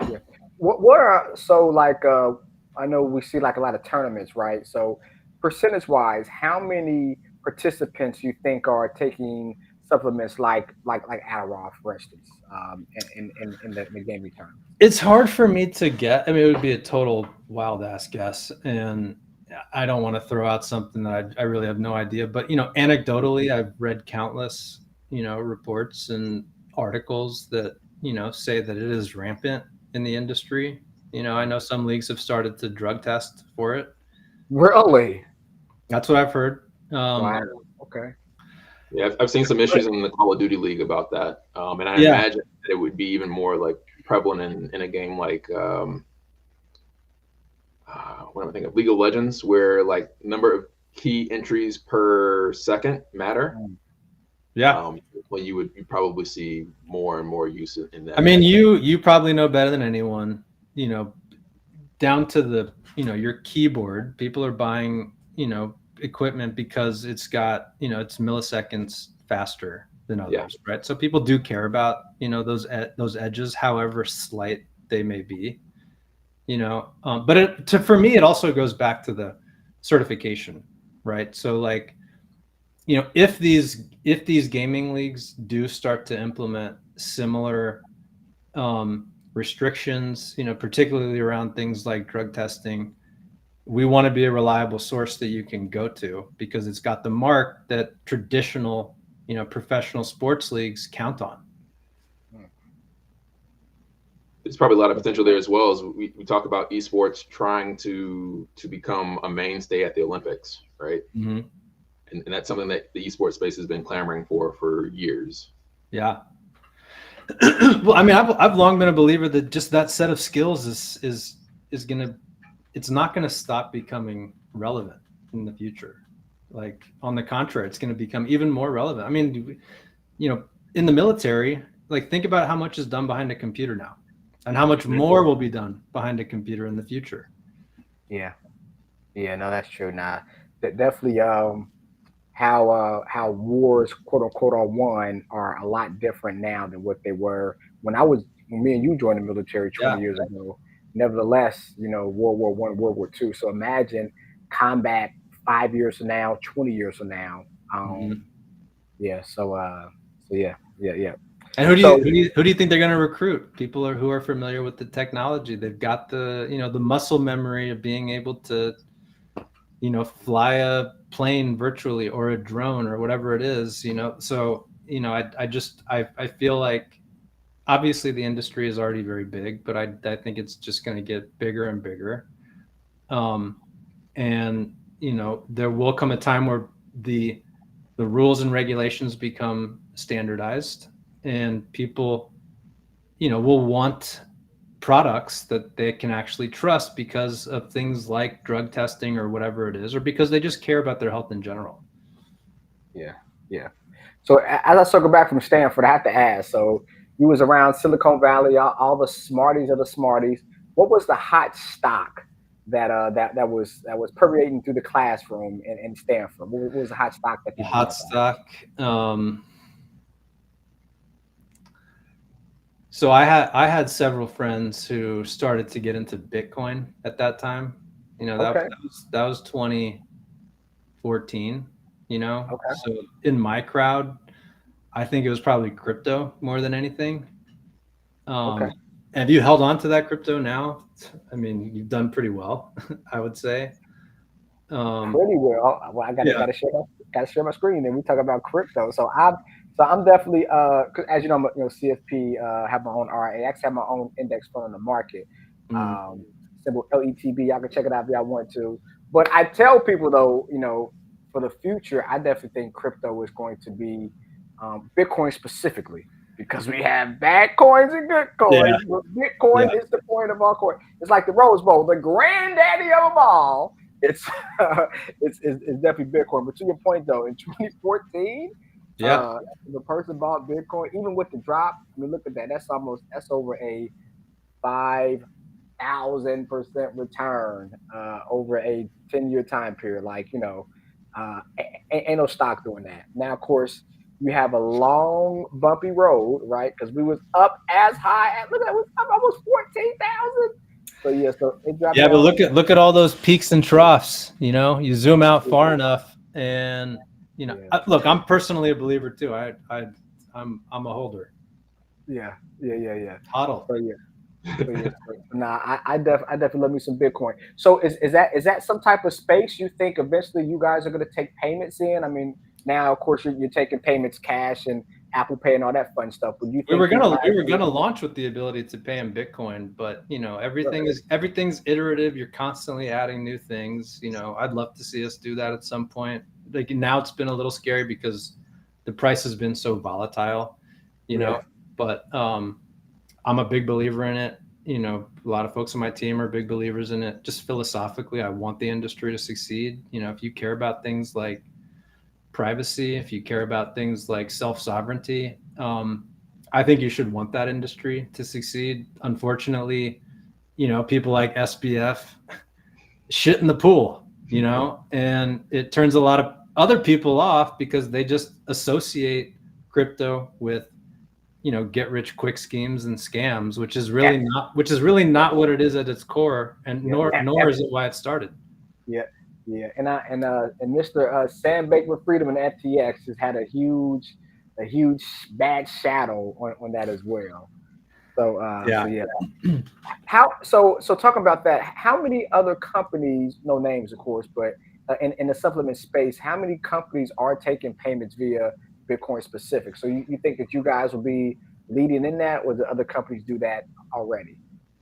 B: Yeah. What are so like I know we see like a lot of tournaments, right? So percentage wise, how many participants you think are taking supplements like Adderall, for instance, in the gaming tournament?
C: It's hard for me to get. I mean, it would be a total wild ass guess, and I don't want to throw out something that I really have no idea. But anecdotally, I've read countless reports and articles that say that it is rampant in the industry. I know some leagues have started to drug test for it.
B: Really?
C: That's what I've heard.
B: Wow. Okay.
A: Yeah, I've seen some issues in the Call of Duty League about that, and I imagine that it would be even more like prevalent in a game like what am I thinking of? League of Legends, where like number of key entries per second matter.
C: Yeah.
A: Well, you probably see more and more use in that.
C: I mean, you probably know better than anyone. Down to the your keyboard. People are buying equipment because it's got it's milliseconds faster than others, right? So people do care about those edges, however slight they may be. But for me, it also goes back to the certification, right? So like, if these gaming leagues do start to implement similar restrictions, particularly around things like drug testing, we want to be a reliable source that you can go to because it's got the mark that traditional, professional sports leagues count on.
A: There's probably a lot of potential there as well. As we talk about esports trying to become a mainstay at the Olympics, right? And that's something that the esports space has been clamoring for years.
C: Yeah. Well, I mean, I've long been a believer that just that set of skills is it's not gonna stop becoming relevant in the future. Like on the contrary, it's gonna become even more relevant. I mean, in the military, like think about how much is done behind a computer now, and how much more will be done behind a computer in the future.
B: Yeah, no, that's true. Now, that definitely how wars quote unquote are won are a lot different now than what they were when me and you joined the military 20 years ago. Nevertheless, World War I, World War II. So imagine combat 5 years from now, 20 years from now. Yeah. So yeah.
C: And who do you think they're going to recruit? People who are familiar with the technology. They've got the the muscle memory of being able to fly a plane virtually or a drone or whatever it is. So I feel like obviously the industry is already very big, but I think it's just going to get bigger and bigger. And there will come a time where the rules and regulations become standardized, and people will want products that they can actually trust because of things like drug testing or whatever it is, or because they just care about their health in general.
B: Yeah. So as I circle back from Stanford, I have to ask, so you was around Silicon Valley, all the smarties of the smarties. What was the hot stock that was permeating through the classroom in Stanford? What was the hot stock that you
C: hot stock? So I had several friends who started to get into Bitcoin at that time. That was 2014. So in my crowd, I think it was probably crypto more than anything. Have you held on to that crypto now? I mean, you've done pretty well, I would say.
B: Pretty well. Well, I gotta share my screen, and we talk about crypto. So I'm definitely cause as you know, I'm CFP, have my own RIA. I actually have my own index fund on the market. Symbol LETB. Y'all can check it out if y'all want to. But I tell people though, for the future, I definitely think crypto is going to be Bitcoin specifically, because we have bad coins and good coins. But Bitcoin is the point of all coin. It's like the Rose Bowl, the granddaddy of them all. It's definitely Bitcoin. But to your point though, in 2014, the person bought Bitcoin, even with the drop. I mean, look at that. That's over a 5,000% return over a 10-year time period. Like, ain't no stock doing that. Now, of course, you have a long, bumpy road, right? Because we was up as high as, look at that, was up almost 14,000. So so it dropped down.
C: But look at all those peaks and troughs. You zoom out far enough, and look, I'm personally a believer too. I'm a holder.
B: Yeah.
C: Hodl.
B: So I definitely love me some Bitcoin. So is that some type of space you think eventually you guys are going to take payments in? I mean, now of course you're taking payments cash and Apple Pay and all that fun stuff. But you think
C: we were gonna launch with the ability to pay in Bitcoin, but everything's iterative. You're constantly adding new things. I'd love to see us do that at some point. Like now, it's been a little scary because the price has been so volatile. But I'm a big believer in it. A lot of folks on my team are big believers in it. Just philosophically, I want the industry to succeed. If you care about things like privacy, if you care about things like self-sovereignty, I think you should want that industry to succeed. Unfortunately, people like SBF shit in the pool, and it turns a lot of other people off because they just associate crypto with get rich quick schemes and scams, which is really not what it is at its core, and nor is it why it started.
B: Yeah, and Mr. Sam Bankman-Fried and FTX has had a huge bad shadow on that as well. So So talking about that, how many other companies, no names of course, but in the supplement space, how many companies are taking payments via Bitcoin specific? So you think that you guys will be leading in that, or do other companies do that already?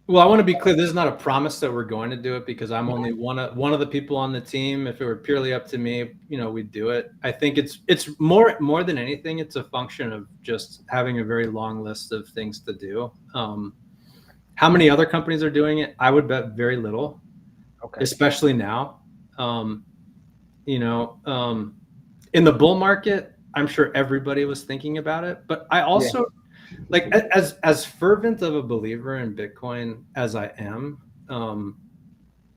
C: Well, I want to be clear. This is not a promise that we're going to do it because I'm only one of the people on the team. If it were purely up to me, we'd do it. I think it's more than anything, it's a function of just having a very long list of things to do. How many other companies are doing it? I would bet very little. Okay. Especially now. In the bull market, I'm sure everybody was thinking about it, but I also like as fervent of a believer in Bitcoin as I am, and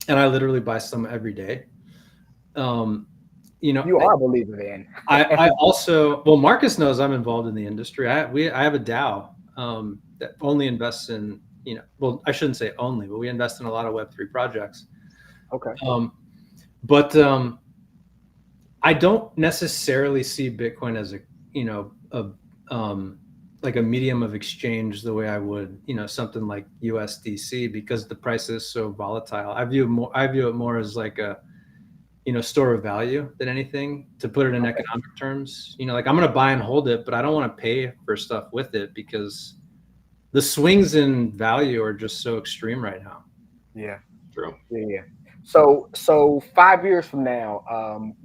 C: I literally buy some every day.
B: You are a believer, then.
C: I also, well, Marcus knows I'm involved in the industry. I have a DAO that only invests in, well, I shouldn't say only, but we invest in a lot of Web3 projects.
B: Okay.
C: I don't necessarily see Bitcoin as like a medium of exchange the way I would, something like USDC, because the price is so volatile. I view it more as like a, store of value than anything, to put it in economic terms. Like I'm going to buy and hold it, but I don't want to pay for stuff with it because the swings in value are just so extreme right now.
B: Yeah.
A: True.
B: Yeah. So 5 years from now,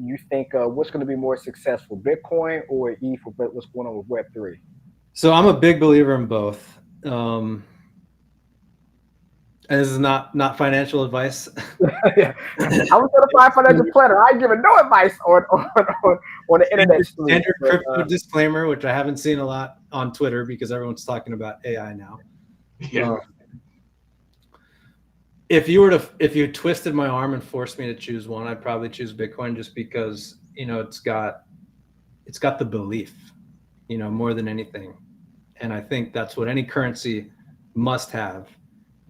B: you think what's going to be more successful, Bitcoin or ETH? What's going on with Web3?
C: So I'm a big believer in both. And this is not financial advice.
B: Yeah. I was going to find financial planner. I ain't giving no advice on the internet.
C: Standard crypto disclaimer, which I haven't seen a lot on Twitter because everyone's talking about AI now.
A: Yeah.
C: If you twisted my arm and forced me to choose one, I'd probably choose Bitcoin just because, it's got the belief, more than anything. And I think that's what any currency must have.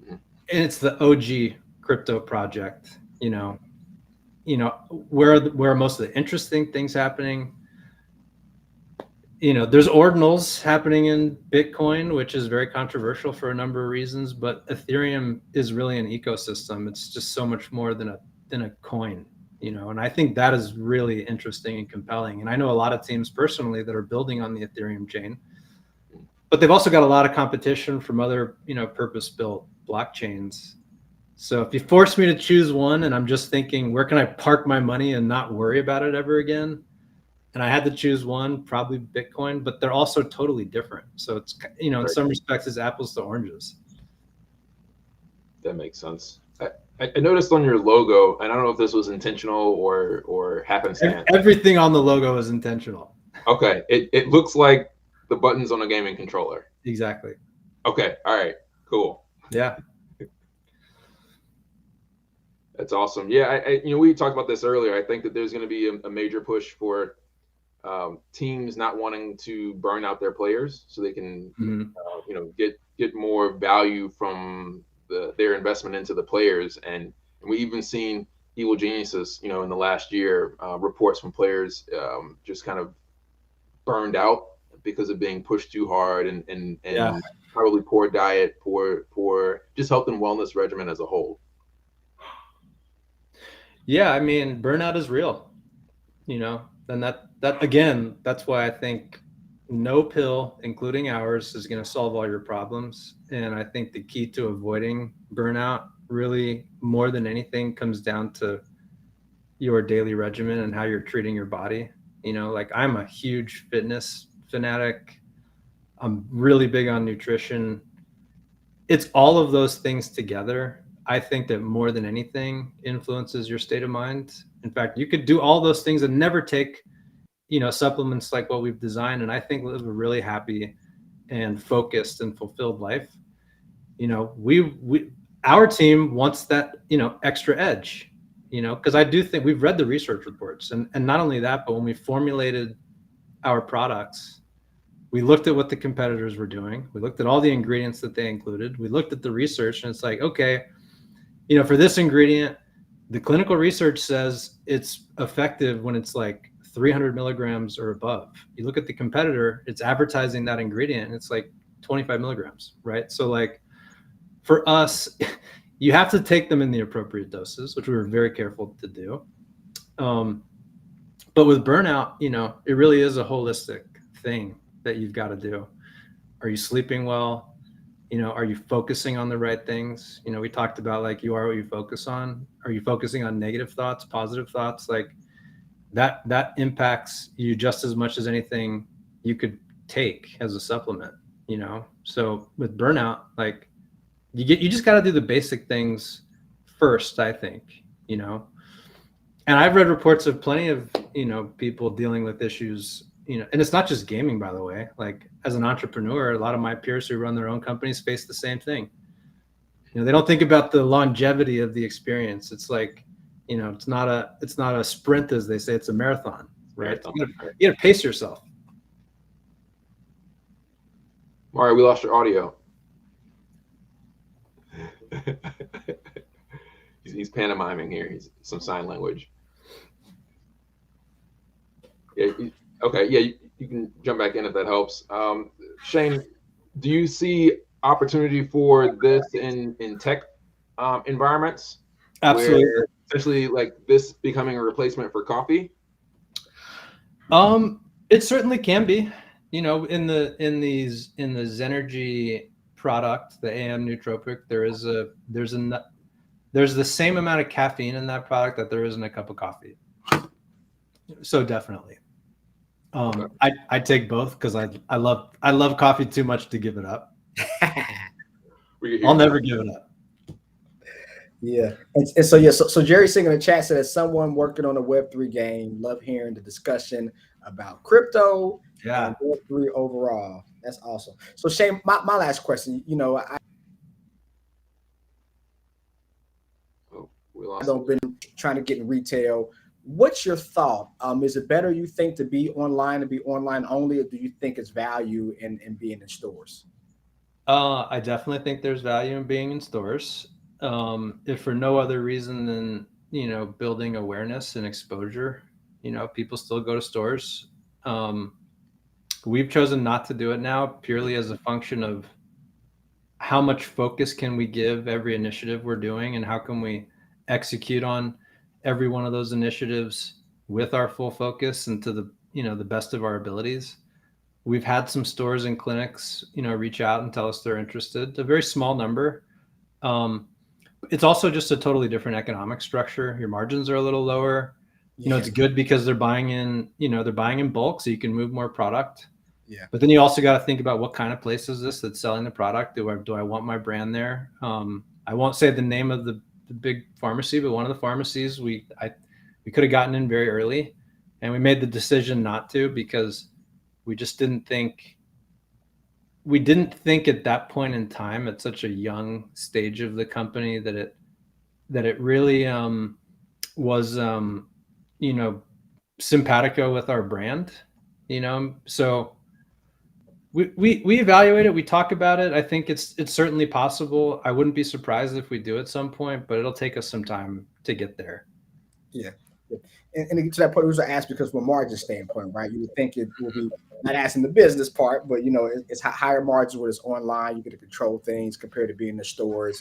C: And it's the OG crypto project, where most of the interesting things happening. There's ordinals happening in Bitcoin, which is very controversial for a number of reasons, but Ethereum is really an ecosystem. It's just so much more than a coin, and I think that is really interesting and compelling. And I know a lot of teams personally that are building on the Ethereum chain, but they've also got a lot of competition from other, purpose-built blockchains. So if you force me to choose one and I'm just thinking, where can I park my money and not worry about it ever again? and I had to choose one, probably Bitcoin, but they're also totally different. So it's, you know, in some respects, it's apples to oranges.
A: That makes sense. I noticed on your logo, and I don't know if this was intentional or happenstance.
C: Everything on the logo is intentional.
A: Okay, it looks like the buttons on a gaming controller.
C: Exactly.
A: Okay, all right, cool.
C: Yeah.
A: That's awesome. Yeah, we talked about this earlier. I think that there's going to be a major push for teams not wanting to burn out their players, so they can, get more value from their investment into the players. And we even seen evil geniuses, in the last year, reports from players just kind of burned out because of being pushed too hard and probably poor diet, poor just health and wellness regimen as a whole.
C: Yeah, I mean, burnout is real, and that again, that's why I think no pill, including ours, is going to solve all your problems. And I think the key to avoiding burnout really more than anything comes down to your daily regimen and how you're treating your body. Like I'm a huge fitness fanatic. I'm really big on nutrition. It's all of those things together. I think that more than anything influences your state of mind. In fact, you could do all those things and never take, supplements like what we've designed, and I think live a really happy and focused and fulfilled life. Our team wants that, extra edge, because I do think we've read the research reports, and not only that, but when we formulated our products, we looked at what the competitors were doing. We looked at all the ingredients that they included. We looked at the research, and it's like, okay, for this ingredient, the clinical research says it's effective when it's like 300 milligrams or above. You look at the competitor, it's advertising that ingredient, and it's like 25 milligrams, right? So like for us, you have to take them in the appropriate doses, which we were very careful to do. But with burnout, it really is a holistic thing that you've got to do. Are you sleeping well? Are you focusing on the right things? We talked about like you are what you focus on. Are you focusing on negative thoughts, positive thoughts? Like that impacts you just as much as anything you could take as a supplement, So with burnout, like you just got to do the basic things first, I think, and I've read reports of plenty of, people dealing with issues, and it's not just gaming, by the way. Like as an entrepreneur, a lot of my peers who run their own companies face the same thing. They don't think about the longevity of the experience. It's like, it's not a sprint, as they say, it's a marathon, right? You got to pace yourself.
A: Mario, we lost your audio. he's pantomiming here. He's some sign language. Yeah. Okay. Yeah, you can jump back in if that helps. Shane, do you see opportunity for this in tech environments?
C: Absolutely.
A: Where essentially like this becoming a replacement for coffee?
C: It certainly can be. In the Zenergy product, the AM Nootropic, there's the same amount of caffeine in that product that there is in a cup of coffee. So definitely. I take both because I love coffee too much to give it up. I'll never give it up.
B: Yeah. And so Jerry Singh in the chat said, as someone working on a Web3 game, love hearing the discussion about crypto and Web3 overall. That's awesome. So Shane, my last question, I've been trying to get in retail. What's your thought? Is it better, you think, to be online and be online only, or do you think it's value in being in stores?
C: I definitely think there's value in being in stores. If for no other reason than, building awareness and exposure, people still go to stores. We've chosen not to do it now purely as a function of how much focus can we give every initiative we're doing, and how can we execute on every one of those initiatives with our full focus and to the, the best of our abilities. We've had some stores and clinics, reach out and tell us they're interested. A very small number. It's also just a totally different economic structure. Your margins are a little lower. You know, it's good because they're buying in bulk, so you can move more product.
D: Yeah.
C: But then you also got to think about what kind of place is this that's selling the product? Do I want my brand there? I won't say the name of the big pharmacy, but one of the pharmacies we could have gotten in very early, and we made the decision not to because we just didn't think at that point in time, at such a young stage of the company, that it really was simpatico with our brand, so we evaluate it, we talk about it. I think it's certainly possible. I wouldn't be surprised if we do at some point, but it'll take us some time to get there.
D: Yeah. And to that point, it was asked because from a margin standpoint, right? You would think it will be not asking the business part, but it's higher margins when it's online. You get to control things compared to being in the stores.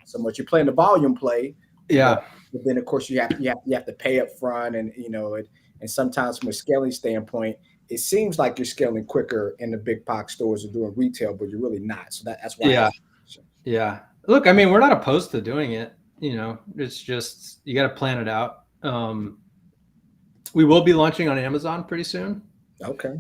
D: So much you're playing the volume play.
C: Yeah.
D: But then of course you have to pay up front, and and sometimes from a scaling standpoint, it seems like you're scaling quicker in the big box stores or doing retail, but you're really not. So that's why.
C: Yeah. Yeah. Look, I mean, we're not opposed to doing it. It's just you got to plan it out. We will be launching on Amazon pretty soon.
D: Okay.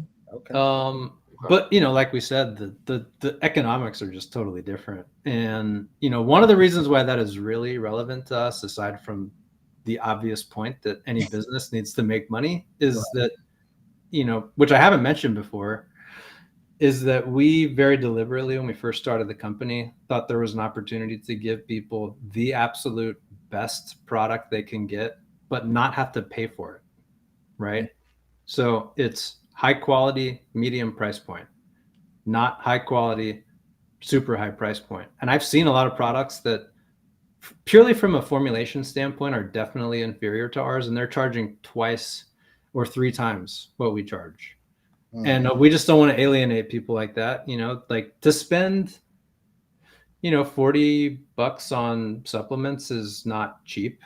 C: But like we said, the economics are just totally different. And one of the reasons why that is really relevant to us, aside from the obvious point that any business needs to make money, is that which I haven't mentioned before, is that we very deliberately, when we first started the company, thought there was an opportunity to give people the absolute best product they can get, but not have to pay for it. Right. So it's high quality, medium price point, not high quality, super high price point. And I've seen a lot of products that purely from a formulation standpoint are definitely inferior to ours, and they're charging 2 or 3 times what we charge. And we just don't want to alienate people like that. Like to spend $40 on supplements is not cheap.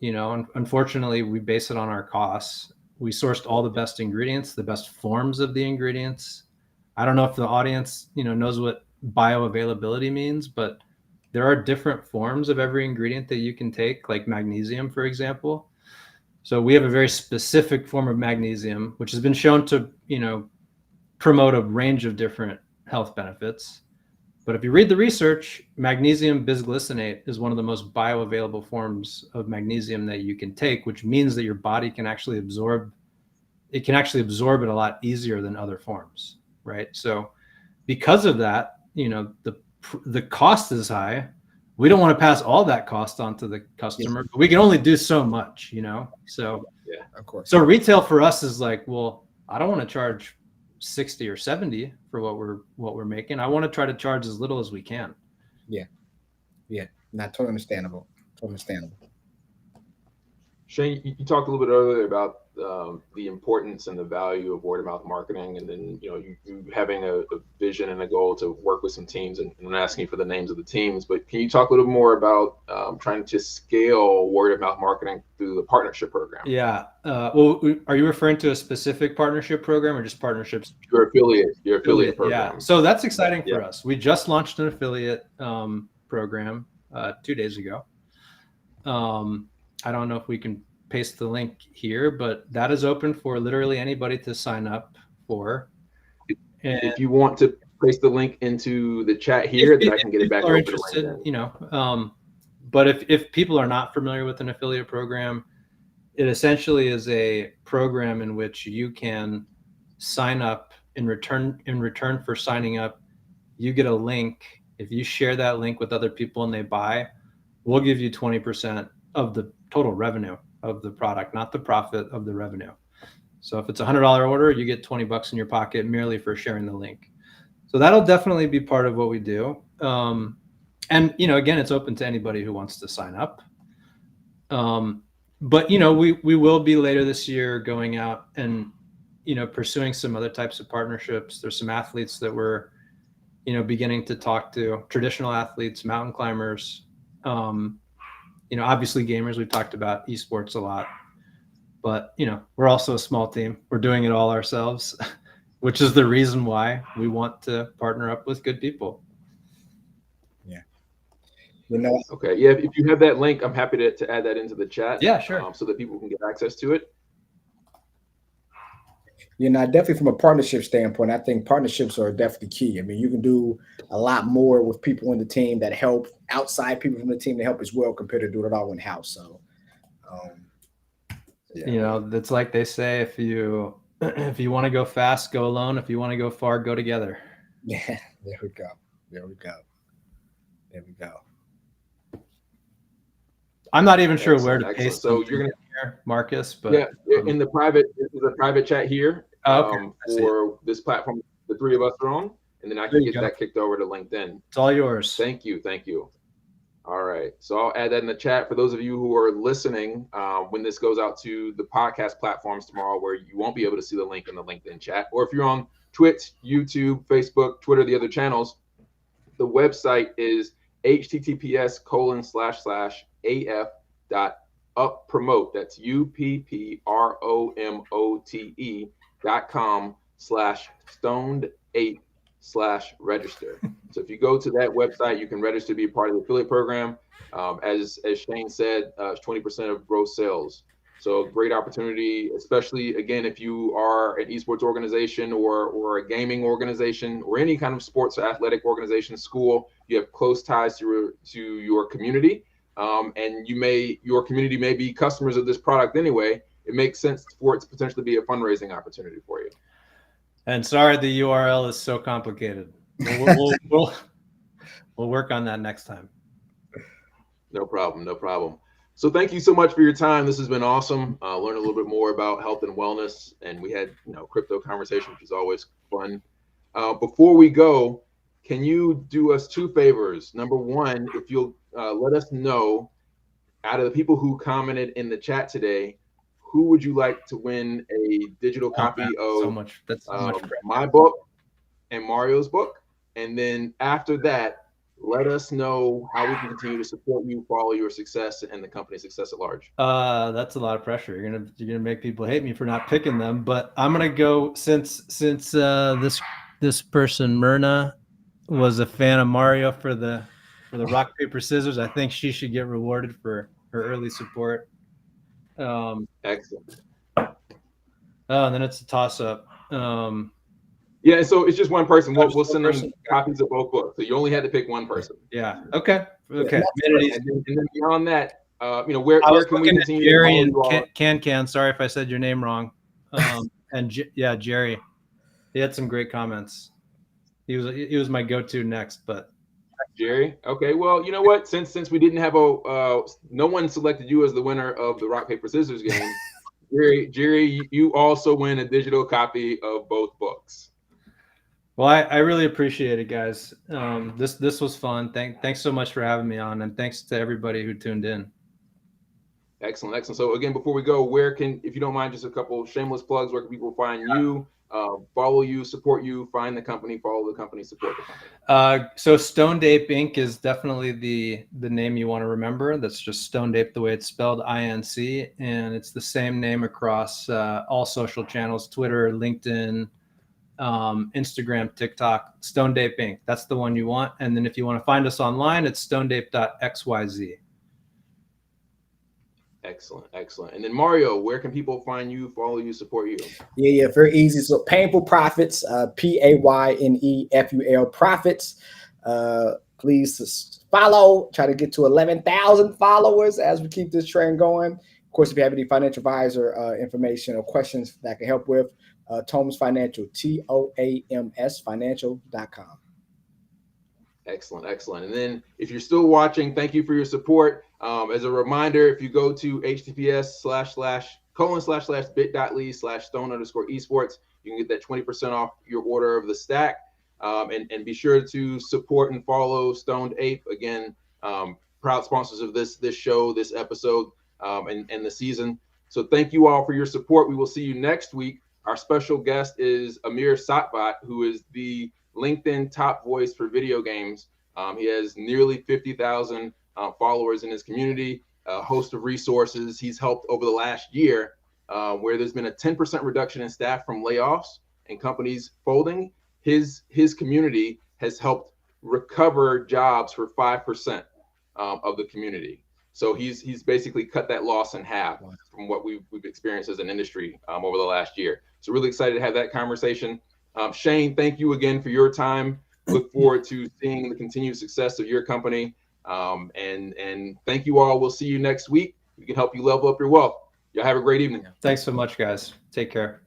C: Unfortunately, we base it on our costs. We sourced all the best ingredients, the best forms of the ingredients. I don't know if the audience, knows what bioavailability means, but there are different forms of every ingredient that you can take, like magnesium, for example. So we have a very specific form of magnesium, which has been shown to, promote a range of different health benefits. But if you read the research, magnesium bisglycinate is one of the most bioavailable forms of magnesium that you can take, which means that your body can actually absorb it a lot easier than other forms, right? So because of that, the cost is high. We don't want to pass all that cost on to the customer, but we can only do so much, So
D: yeah, of course.
C: So retail for us is like, well, I don't want to charge 60 or 70 for what we're making. I want to try to charge as little as we can.
D: Yeah. Not totally understandable.
A: Shane, you talked a little bit earlier about the importance and the value of word of mouth marketing, and then you having a vision and a goal to work with some teams, and I'm asking you for the names of the teams, but can you talk a little more about trying to scale word of mouth marketing through the partnership program?
C: Yeah. Well, are you referring to a specific partnership program or just partnerships?
A: Your affiliate program.
C: Yeah. So that's exciting for us. We just launched an affiliate program 2 days ago. I don't know if we can paste the link here, but that is open for literally anybody to sign up for. And
A: if you want to paste the link into the chat here, then I can get it back over
C: interested, but if people are not familiar with an affiliate program, it essentially is a program in which you can sign up. In return for signing up, you get a link. If you share that link with other people and they buy, we'll give you 20% of the total revenue of the product, not the profit, of the revenue. So if it's a $100 order, you get $20 in your pocket merely for sharing the link. So that'll definitely be part of what we do. And again, it's open to anybody who wants to sign up. But we will be later this year going out and pursuing some other types of partnerships. There's some athletes that we're beginning to talk to, traditional athletes, mountain climbers, obviously gamers. We've talked about esports a lot, but we're also a small team. We're doing it all ourselves, which is the reason why we want to partner up with good people.
D: You know.
A: Okay. Yeah. If you have that link, I'm happy to add that into the chat.
C: Yeah, sure.
A: So that people can get access to it.
D: You know, definitely from a partnership standpoint, I think partnerships are definitely key. I mean, you can do a lot more with people in the team that help, outside people from the team to help as well, compared to doing it all in house. So, yeah.
C: You know, it's like they say, if you want to go fast, go alone. If you want to go far, go together.
D: Yeah, there we go. There we go. There we go.
C: I'm not even sure where
A: Excellent,
C: to paste.
A: So you're gonna
C: here, Marcus, but
A: yeah, in the private, this is a private chat here for this platform the three of us are on, and then I can get that kicked over to LinkedIn.
C: It's all yours.
A: Thank you. All right, so I'll add that in the chat for those of you who are listening. When this goes out to the podcast platforms tomorrow, where you won't be able to see the link in the LinkedIn chat, or if you're on Twitch, YouTube, Facebook, Twitter, the other channels, the website is https://af.uppromote. That's uppromote.com/stoned8/register. So if you go to that website, you can register to be a part of the affiliate program. As Shane said, 20% of gross sales. So great opportunity, especially again, if you are an esports organization or a gaming organization or any kind of sports or athletic organization, school, you have close ties to your community. And your community may be customers of this product anyway. It makes sense for it to potentially be a fundraising opportunity for you.
C: And sorry, the URL is so complicated. We'll work on that next time.
A: No problem. So thank you so much for your time. This has been awesome. Learn a little bit more about health and wellness, and we had crypto conversation, which is always fun. Before we go, can you do us two favors? Number one, if you'll let us know, out of the people who commented in the chat today, who would you like to win a digital copy of my book and Mario's book? And then after that, let us know how we can continue to support you, follow your success, and the company's success at large.
C: That's a lot of pressure. You're gonna make people hate me for not picking them, but I'm gonna go since this person Myrna was a fan of Mario for the rock paper scissors. I think she should get rewarded for her early support.
A: Excellent.
C: And then it's a toss up.
A: Yeah, so it's just one person. We'll send them copies of both books. So you only had to pick one person.
C: Yeah. Okay. And
A: then beyond that, where can we continue?
C: Jerry and Can. Sorry if I said your name wrong. And Jerry. He had some great comments. He was my go-to next, but
A: Jerry. Okay. Well, you know what? Since we didn't have no one selected you as the winner of the rock paper scissors game, Jerry, you also win a digital copy of both books.
C: Well, I really appreciate it, guys. This was fun. Thanks so much for having me on, and thanks to everybody who tuned in.
A: Excellent. So again, before we go, if you don't mind, just a couple shameless plugs, where can people find you, follow you, support you, find the company, follow the company, support the company?
C: So Stoned Ape Inc. is definitely the name you want to remember. That's just Stoned Ape the way it's spelled, INC, and it's the same name across all social channels: Twitter, LinkedIn, Instagram, TikTok. Stoned Ape Inc. That's the one you want. And then if you want to find us online, it's stonedape.xyz.
A: Excellent. And then Mario, where can people find you, follow you, support you?
D: Yeah, very easy. So Painful Profits, PAYNEFUL Profits. Please follow. Try to get to 11,000 followers as we keep this trend going. Of course, if you have any financial advisor information or questions that I can help with, Toms Financial, TOAMS Financial.com.
A: Excellent. And then if you're still watching, thank you for your support. As a reminder, if you go to https://bit.ly/stone_esports, you can get that 20% off your order of the stack. And be sure to support and follow Stoned Ape. Again, proud sponsors of this show, this episode, and the season. So thank you all for your support. We will see you next week. Our special guest is Amir Satvat, who is the LinkedIn top voice for video games. He has nearly 50,000 followers in his community, a host of resources. He's helped over the last year where there's been a 10% reduction in staff from layoffs and companies folding. His community has helped recover jobs for 5%. of the community. So he's basically cut that loss in half from what we've experienced as an industry over the last year. So really excited to have that conversation. Shane, thank you again for your time. Look forward to seeing the continued success of your company. And thank you all. We'll see you next week. We can help you level up your wealth. Y'all have a great evening.
C: Thanks so much, guys. Take care.